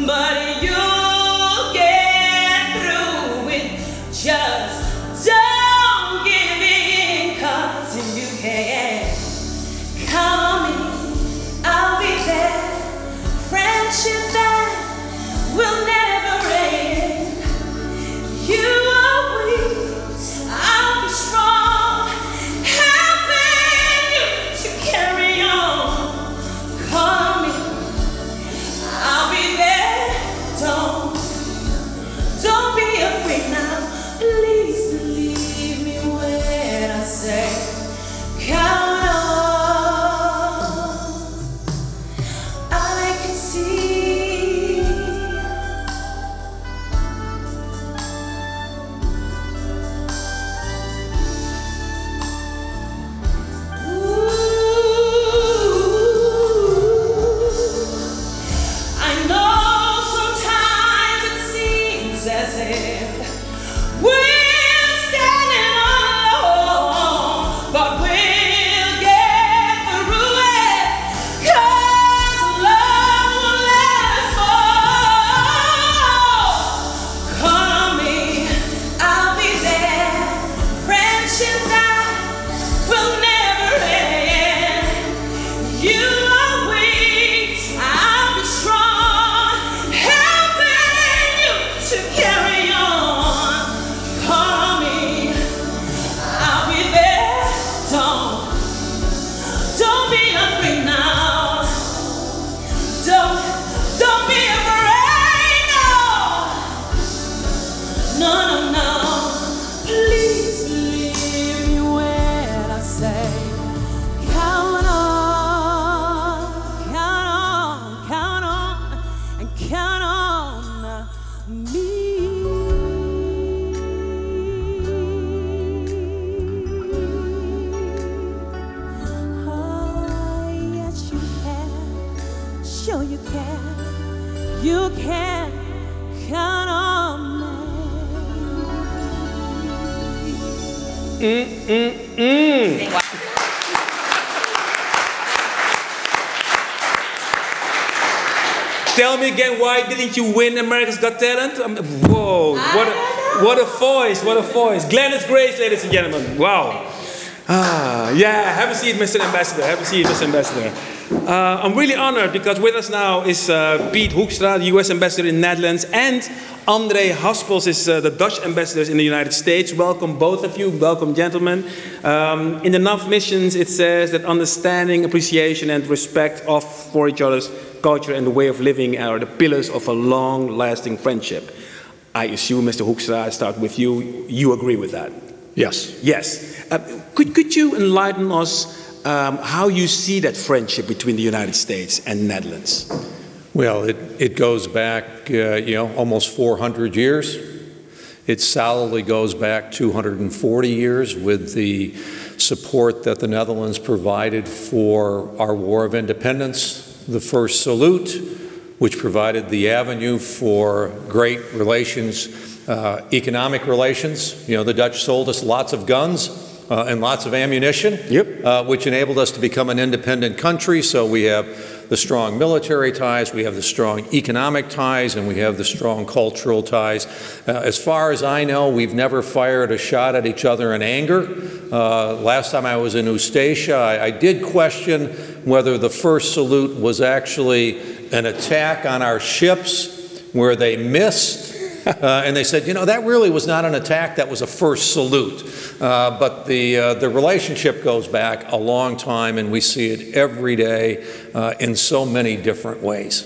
but you'll get through it. Just don't give in, 'cause you can count on me. I'll be there. Friendship that will never end. You are weak, I'll be strong, helping you to carry on. Call me, I'll be there. Don't be afraid now. Please believe me when I say, count on. I can see. I know sometimes it seems as if we're standing alone, but we'll get through it, 'cause love will last for. Call me, I'll be there. Friendship that will never end. You are weak, I'll be strong, helping you to carry on. Call me, I'll be there. Don't be afraid now. Don't be afraid, no. No. Please believe me when I say, count on, and count on me. Oh, yes you can, sure you can. You can count on me. Tell me again, why didn't you win America's Got Talent? Whoa, what a voice, what a voice. Glennis Grace, ladies and gentlemen. Wow. Yeah, have a seat, Mr. Ambassador. Have a seat, Mr. Ambassador. I'm really honored because with us now is Piet Hoekstra, the US Ambassador in the Netherlands, and André Haspels is the Dutch Ambassador in the United States. Welcome, both of you. Welcome, gentlemen. In the NAF missions, it says that understanding, appreciation, and respect for each other's culture and the way of living are the pillars of a long-lasting friendship. I assume, Mr. Hoekstra, I start with you. You agree with that? Yes. Yes. Could you enlighten us how you see that friendship between the United States and Netherlands? Well, it goes back, almost 400 years. It solidly goes back 240 years with the support that the Netherlands provided for our War of Independence, the first salute, which provided the avenue for great relations, economic relations. The Dutch sold us lots of guns and lots of ammunition, which enabled us to become an independent country. So we have the strong military ties, we have the strong economic ties, and we have the strong cultural ties. As far as I know, we've never fired a shot at each other in anger. Last time I was in Oostatia, I did question whether the first salute was actually an attack on our ships where they missed. And they said, that really was not an attack, that was a first salute. But the relationship goes back a long time, and we see it every day in so many different ways.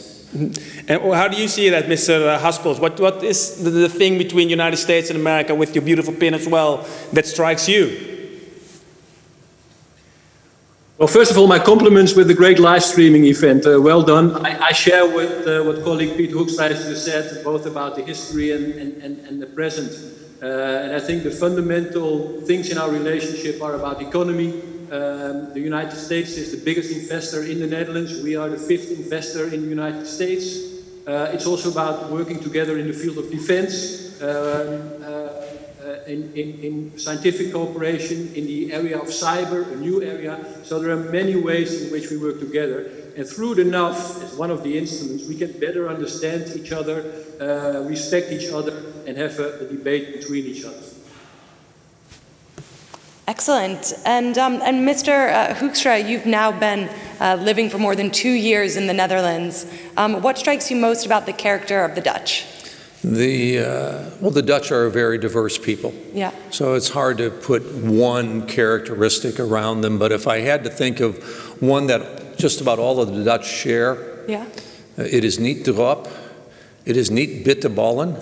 And how do you see that, Mr. Haspels? What is the thing between the United States and America, with your beautiful pin as well, that strikes you? Well, first of all, my compliments with the great live streaming event. Well done. I share what colleague Piet Hoekstra has just said, both about the history and the present. And I think the fundamental things in our relationship are about economy. The United States is the biggest investor in the Netherlands. We are the 5th investor in the United States. It's also about working together in the field of defense. in scientific cooperation, in the area of cyber, a new area. So there are many ways in which we work together. And through the NAF, as one of the instruments, we can better understand each other, respect each other, and have a debate between each other. Excellent. And Mr. Hoekstra, you've now been living for more than 2 years in the Netherlands. What strikes you most about the character of the Dutch? Well, the Dutch are a very diverse people. Yeah. So it's hard to put one characteristic around them, but if I had to think of one that just about all of the Dutch share, yeah. It is niet erop, it is niet bitterballen.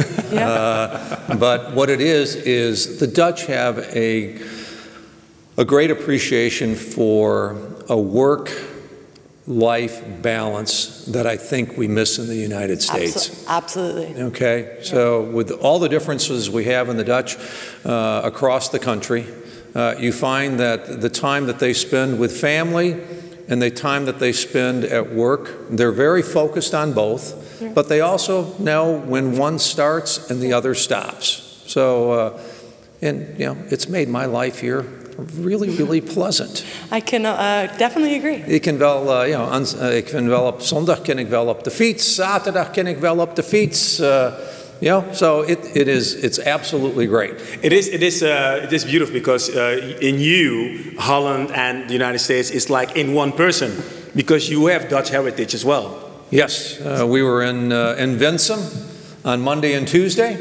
But what it is the Dutch have a great appreciation for a work-life balance that I think we miss in the United States. Absolutely. Okay, so with all the differences we have in the Dutch across the country, you find that the time that they spend with family and the time that they spend at work, they're very focused on both, but they also know when one starts and the other stops. So, and you know, it's made my life here really, really pleasant. I can definitely agree. Ik kan wel, ik kan wel op zondag kan ik wel op de fiets, zaterdag kan ik wel op de fiets. So it's absolutely great. It is beautiful because in you, Holland and the United States is like in one person, because you have Dutch heritage as well. Yes, we were in Winsum on Monday and Tuesday,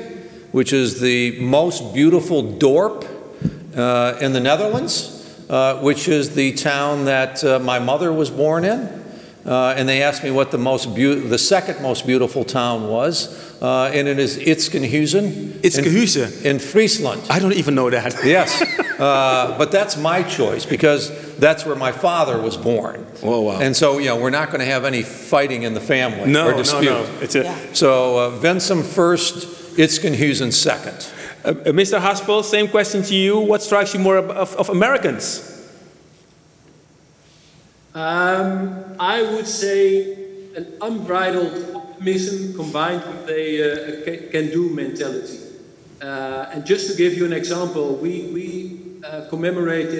which is the most beautiful dorp in the Netherlands, which is the town that my mother was born in. And they asked me what the second most beautiful town was, and it is Itzkenhuizen. Itzkenhuizen? In Friesland. I don't even know that. Yes, but that's my choice because that's where my father was born. Oh, wow. And so, we're not going to have any fighting in the family or dispute. No. So Winsum first, Itzkenhuizen second. Mr. Haspel, same question to you. What strikes you more of Americans? I would say an unbridled optimism combined with a can-do mentality. And just to give you an example, we are commemorating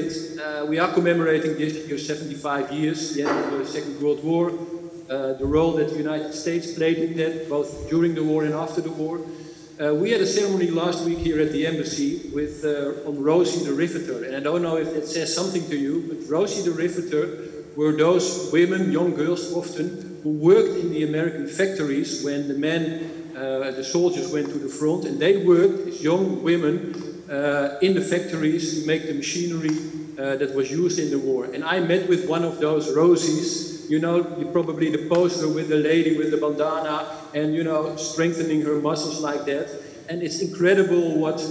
this year 75 years, the end of the Second World War, the role that the United States played in that, both during the war and after the war. We had a ceremony last week here at the embassy with on Rosie the Riveter, and I don't know if that says something to you, but Rosie the Riveter were those women, young girls often, who worked in the American factories when the men, the soldiers went to the front, and they worked as young women in the factories to make the machinery that was used in the war. And I met with one of those Rosies, probably the poster with the lady with the bandana and, strengthening her muscles like that. And it's incredible what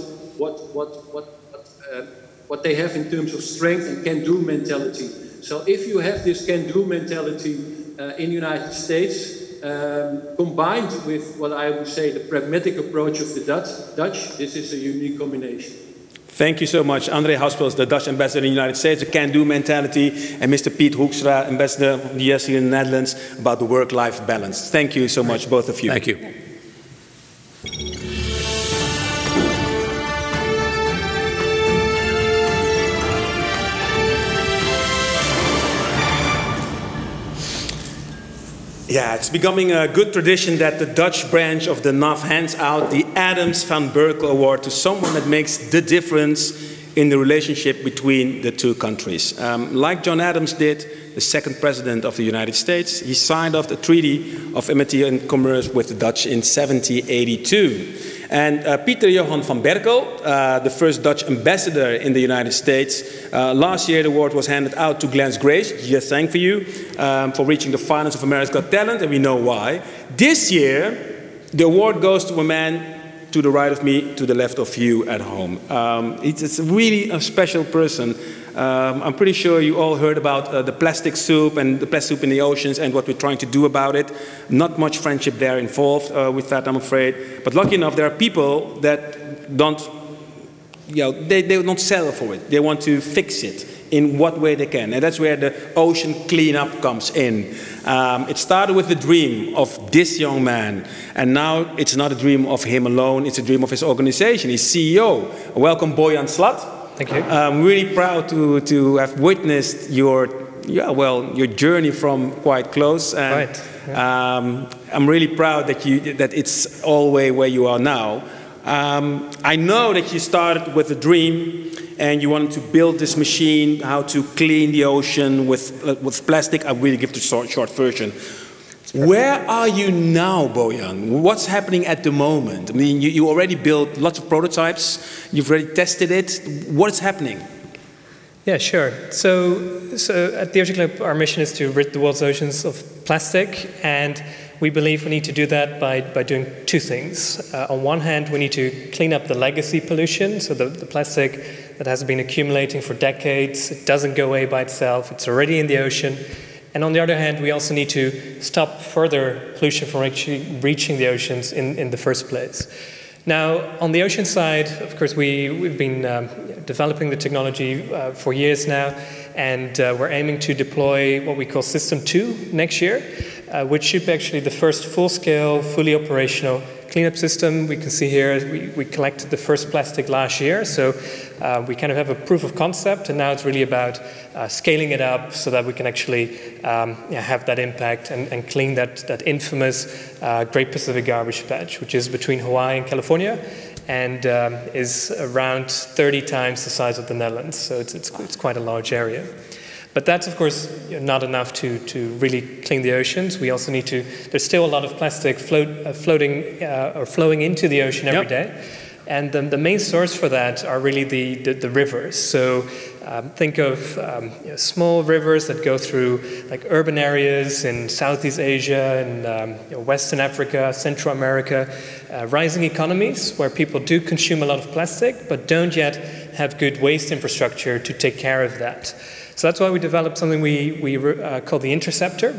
they have in terms of strength and can-do mentality. So if you have this can-do mentality in the United States, combined with what I would say the pragmatic approach of the Dutch, this is a unique combination. Thank you so much. André Haspels, the Dutch ambassador in the United States, the can-do mentality, and Mr. Piet Hoekstra, ambassador of the US here in the Netherlands, about the work-life balance. Thank you so much, both of you. Thank you. Yeah, it's becoming a good tradition that the Dutch branch of the NAF hands out the Adams van Berkel Award to someone that makes the difference in the relationship between the two countries. Like John Adams did, the second president of the United States, he signed off the Treaty of Amity and Commerce with the Dutch in 1782. And Pieter Johan van Berkel, the first Dutch ambassador in the United States, last year the award was handed out to Glennis Grace, just thank for you, for reaching the finals of America's Got Talent, and we know why. This year, the award goes to a man to the right of me, to the left of you at home. It's really a special person. I'm pretty sure you all heard about the plastic soup and the plastic soup in the oceans and what we're trying to do about it. Not much friendship there involved with that, I'm afraid. But lucky enough, there are people that don't they don't settle for it. They want to fix it in what way they can. And that's where the ocean cleanup comes in. It started with the dream of this young man, and now it's not a dream of him alone, it's a dream of his organization. He's CEO. Welcome, Boyan Slat. Thank you. I'm really proud to have witnessed your journey from quite close. And, right. Yeah. I'm really proud that it's all the way where you are now. I know that you started with a dream and you wanted to build this machine, how to clean the ocean with plastic. I'll really give the short version. Where are you now, Boyan? What's happening at the moment? I mean, you already built lots of prototypes. You've already tested it. What's happening? Yeah, sure. So at the Ocean Club, our mission is to rid the world's oceans of plastic, and we believe we need to do that by doing two things. On one hand, we need to clean up the legacy pollution, so the plastic that has been accumulating for decades, it doesn't go away by itself, it's already in the ocean. And on the other hand, we also need to stop further pollution from reaching the oceans in the first place. Now, on the ocean side, of course, we've been developing the technology for years now, and we're aiming to deploy what we call System 2 next year, which should be actually the first full-scale, fully operational cleanup system. We can see here we collected the first plastic last year, so we kind of have a proof of concept, and now it's really about scaling it up so that we can actually have that impact and clean that infamous Great Pacific Garbage Patch, which is between Hawaii and California, and is around 30 times the size of the Netherlands, so it's quite a large area. But that's, of course, not enough to really clean the oceans. We also need to, there's still a lot of plastic floating or flowing into the ocean every day. And the main source for that are really the rivers. So think of small rivers that go through like urban areas in Southeast Asia and Western Africa, Central America, rising economies where people do consume a lot of plastic but don't yet have good waste infrastructure to take care of that. So that's why we developed something we call the interceptor,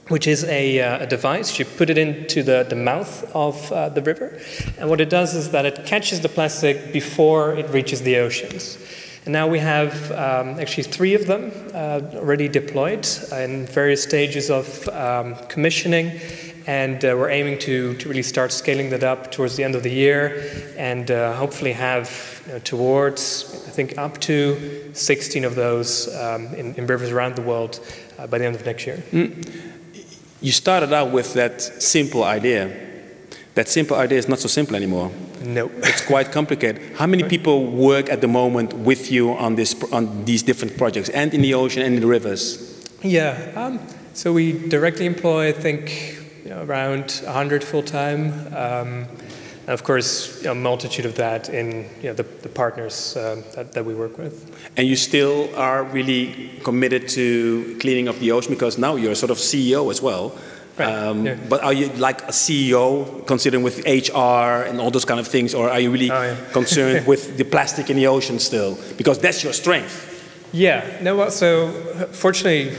which is a device. You put it into the mouth of the river, and what it does is that it catches the plastic before it reaches the oceans. And now we have actually 3 of them already deployed in various stages of commissioning, and we're aiming to really start scaling that up towards the end of the year, and hopefully have towards, I think, up to 16 of those in rivers around the world by the end of next year. You started out with that simple idea. That simple idea is not so simple anymore. No. It's quite complicated. How many people work at the moment with you on these different projects, and in the ocean and in the rivers? Yeah, so we directly employ, I think, around 100 full-time. And of course, a multitude of that in the partners that we work with. And you still are really committed to cleaning up the ocean, because now you're sort of CEO as well. Right. But are you like a CEO, considering with HR and all those kind of things, or are you really concerned with the plastic in the ocean still? Because that's your strength. Yeah, no, well, so fortunately,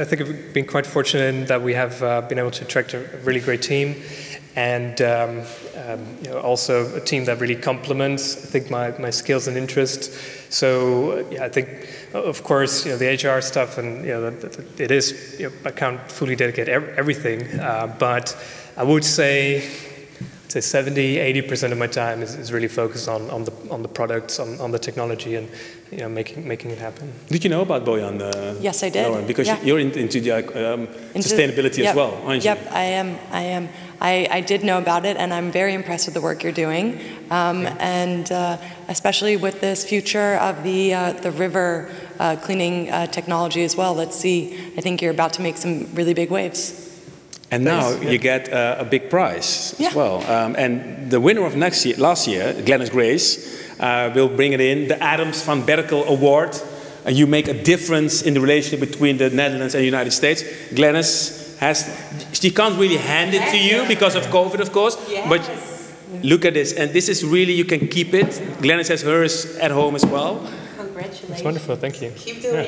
I think I've been quite fortunate in that we have been able to attract a really great team, and also a team that really complements, I think, my skills and interests. So yeah, I think, of course, the HR stuff, and it is, I can't fully dedicate everything, but I would say 70–80% of my time is really focused on the products, on the technology, and making it happen. Did you know about Boyan? Yes, I did. Lauren? Because you're into sustainability as well, aren't you? Yep, I am. I did know about it, and I'm very impressed with the work you're doing, and especially with this future of the river cleaning technology as well. Let's see. I think you're about to make some really big waves. And now you get a big prize as well. And the winner of last year, Glennis Grace, will bring it in, the Adams van Berkel Award. And you make a difference in the relationship between the Netherlands and the United States. Glennis she can't really hand it to you because of COVID, of course. Yes. But look at this. And this is really, you can keep it. Glennis has hers at home as well. Congratulations. That's wonderful, thank you. Keep doing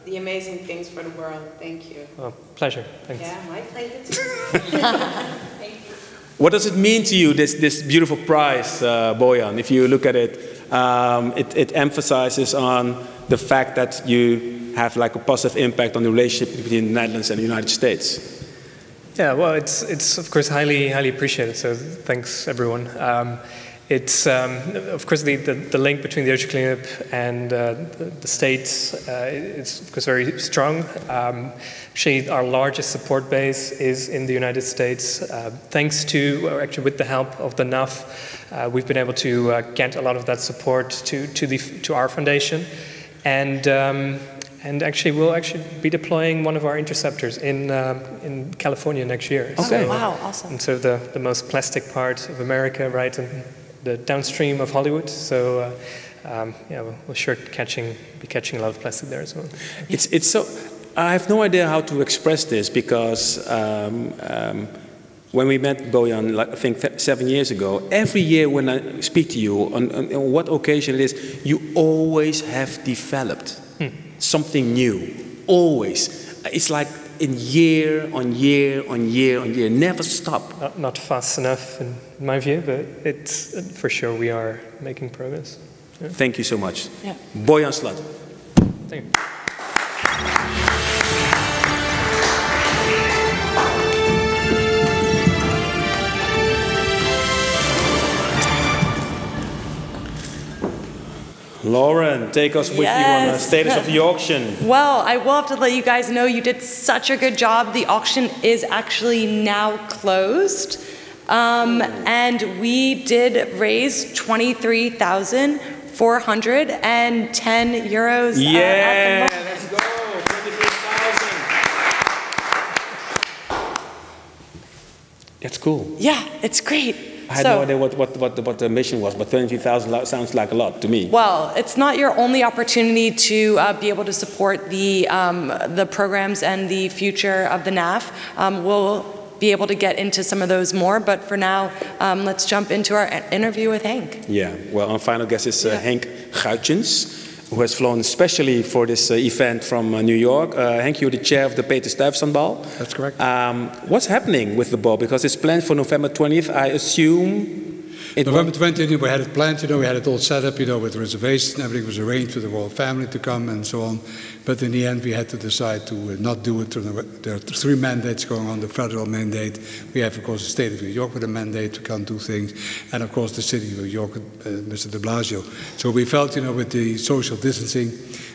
the amazing things for the world. Thank you. Oh, pleasure. Thanks. Yeah, my pleasure too. Thank you. What does it mean to you, this beautiful prize, Boyan, if you look at it? It emphasizes on the fact that you have like a positive impact on the relationship between the Netherlands and the United States. Yeah, well, it's of course highly appreciated. So thanks everyone. It's of course the link between the Ocean Cleanup and the States is of course very strong. Actually, our largest support base is in the United States. Thanks to, or actually with the help of the NAF, we've been able to get a lot of that support to our foundation, and actually we'll be deploying one of our interceptors in California next year. Okay. So, wow, awesome. And so the most plastic part of America, right, and the downstream of Hollywood. So yeah, we'll sure be catching a lot of plastic there as well. It's so. I have no idea how to express this because when we met Boyan, like, I think 7 years ago, every year when I speak to you, on what occasion it is, you always have developed something new. Always. It's like in year on year on year on year, never stop. Not fast enough in my view, but it's for sure we are making progress. Yeah. Thank you so much. Yeah. Boyan Slat. Thank you. Lauren, take us with you on the status of the auction. Well, I will have to let you guys know you did such a good job. The auction is actually now closed. And we did raise 23,410 euros. Yeah, let's go, 23,000. That's cool. Yeah, it's great. I had no idea what the mission was, but 23,000 sounds like a lot to me. Well, it's not your only opportunity to be able to support the programs and the future of the NAF. We'll be able to get into some of those more, but for now, let's jump into our interview with Henk. Yeah, well, our final guest is Henk Guitjens, who has flown especially for this event from New York. Henk, you're the chair of the Peter Stuyvesant-bal. That's correct. What's happening with the ball? Because it's planned for November 20th, I assume. November 20th, we had it planned, we had it all set up, with reservations, and everything was arranged for the royal family to come and so on. But in the end, we had to decide to not do it. There are 3 mandates going on, the federal mandate. We have, of course, the state of New York with a mandate to come do things. And, of course, the city of New York, Mr. de Blasio. So we felt, with the social distancing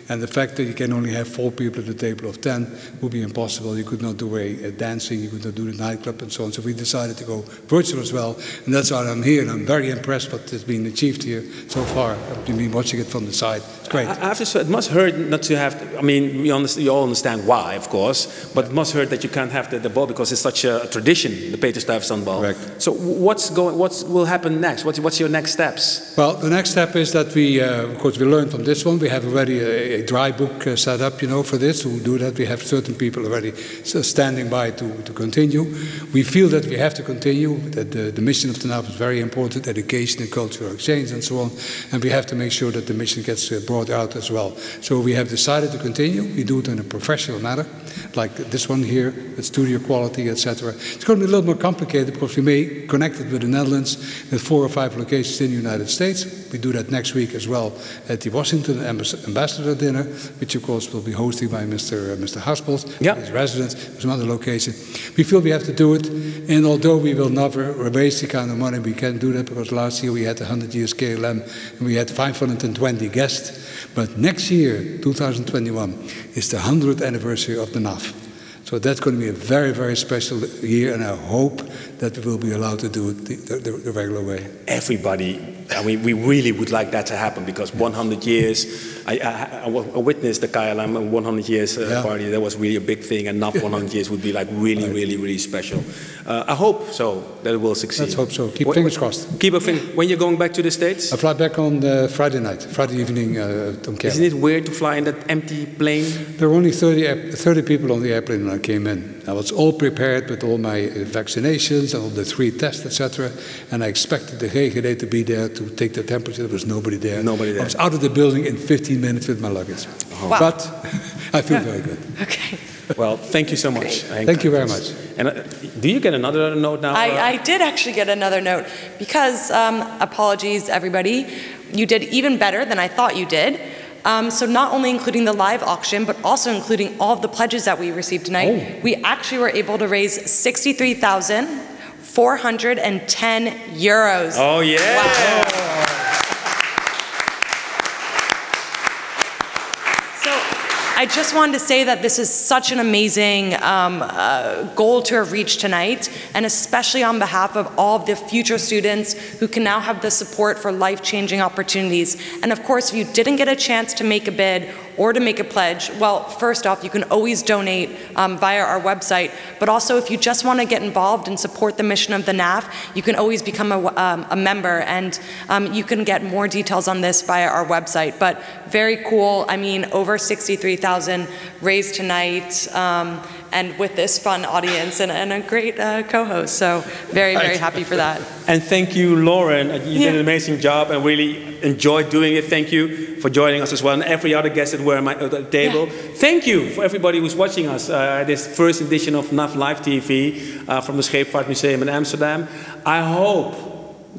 and the fact that you can only have 4 people at a table of 10 would be impossible. You could not do a dancing, you could not do the nightclub and so on. So we decided to go virtual as well. And that's why I'm here. And I'm very impressed what has been achieved here so far. I've been watching it from the side. It's great. I have to say, it must hurt not to have, you all understand why, of course, but it must hurt that you can't have the ball because it's such a tradition, the Peter Stuyvesant-bal. Correct. So what will happen next? What's your next steps? Well, the next step is that we, of course, we learned from this one. We have already a dry book set up, for this. We'll do that. We have certain people already standing by to continue. We feel that we have to continue. That the mission of the NAF is very important, education and cultural exchange and so on. And we have to make sure that the mission gets brought out as well. So we have decided to continue. We do it in a professional manner, like this one here, with studio quality, etc. It's going to be a little more complicated because we may connect it with the Netherlands with 4 or 5 locations in the United States. We do that next week as well at the Washington Ambassador Dinner, which of course will be hosted by Mr. Haspels, his residence, some other location. We feel we have to do it, and although we will never raise the kind of money, we can do that because last year we had 100 years KLM and we had 520 guests. But next year, 2021, is the 100th anniversary of the NAF. So that's going to be a very, very special year, and I hope that we will be allowed to do it the regular way. Everybody, we really would like that to happen because 100 years, I witnessed the KLM 100 years party. That was really a big thing, and NAF 100 years would be like really, really, really special. I hope so that it will succeed. Let's hope so. Keep fingers crossed. Keep a finger. When you're going back to the States? I fly back on Friday night, Friday evening. Isn't it weird to fly in that empty plane? There were only 30 people on the airplane when I came in. I was all prepared with all my vaccinations and all the 3 tests, etc. And I expected the GGD to be there to take the temperature. There was nobody there. Nobody there. I was out of the building in 15 minutes with my luggage. Oh. Wow. But I feel very good. Okay. Well, thank you so much. Thank you very much. And do you get another note now? I did actually get another note because, apologies everybody, you did even better than I thought you did. So not only including the live auction, but also including all of the pledges that we received tonight, we actually were able to raise 63,410 euros. Oh yeah! Wow. I just wanted to say that this is such an amazing goal to have reached tonight, and especially on behalf of all of the future students who can now have the support for life-changing opportunities. And of course, if you didn't get a chance to make a bid or to make a pledge, well, first off, you can always donate via our website, but also if you just want to get involved and support the mission of the NAF, you can always become a member, and you can get more details on this via our website. But very cool. I mean, over 63,000 raised tonight, and with this fun audience and a great co-host. So very, very happy for that. And thank you, Lauren. You did an amazing job and really enjoyed doing it. Thank you for joining us as well, and every other guest that were at the table. Thank you for everybody who's watching us at this first edition of NAF Live TV from the Scheepvaartmuseum in Amsterdam. I hope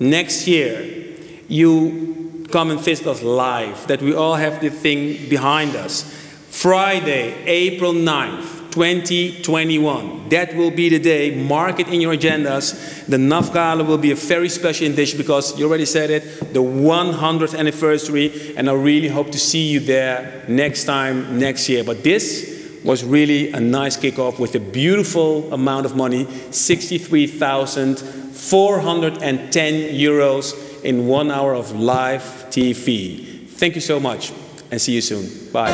next year you come and visit us live, that we all have the thing behind us. Friday, April 9th. 2021. That will be the day. Mark it in your agendas. The NAF Gala will be a very special edition because you already said it, the 100th anniversary, and I really hope to see you there next time, next year. But this was really a nice kickoff with a beautiful amount of money, 63,410 euros in 1 hour of live TV. Thank you so much and see you soon. Bye.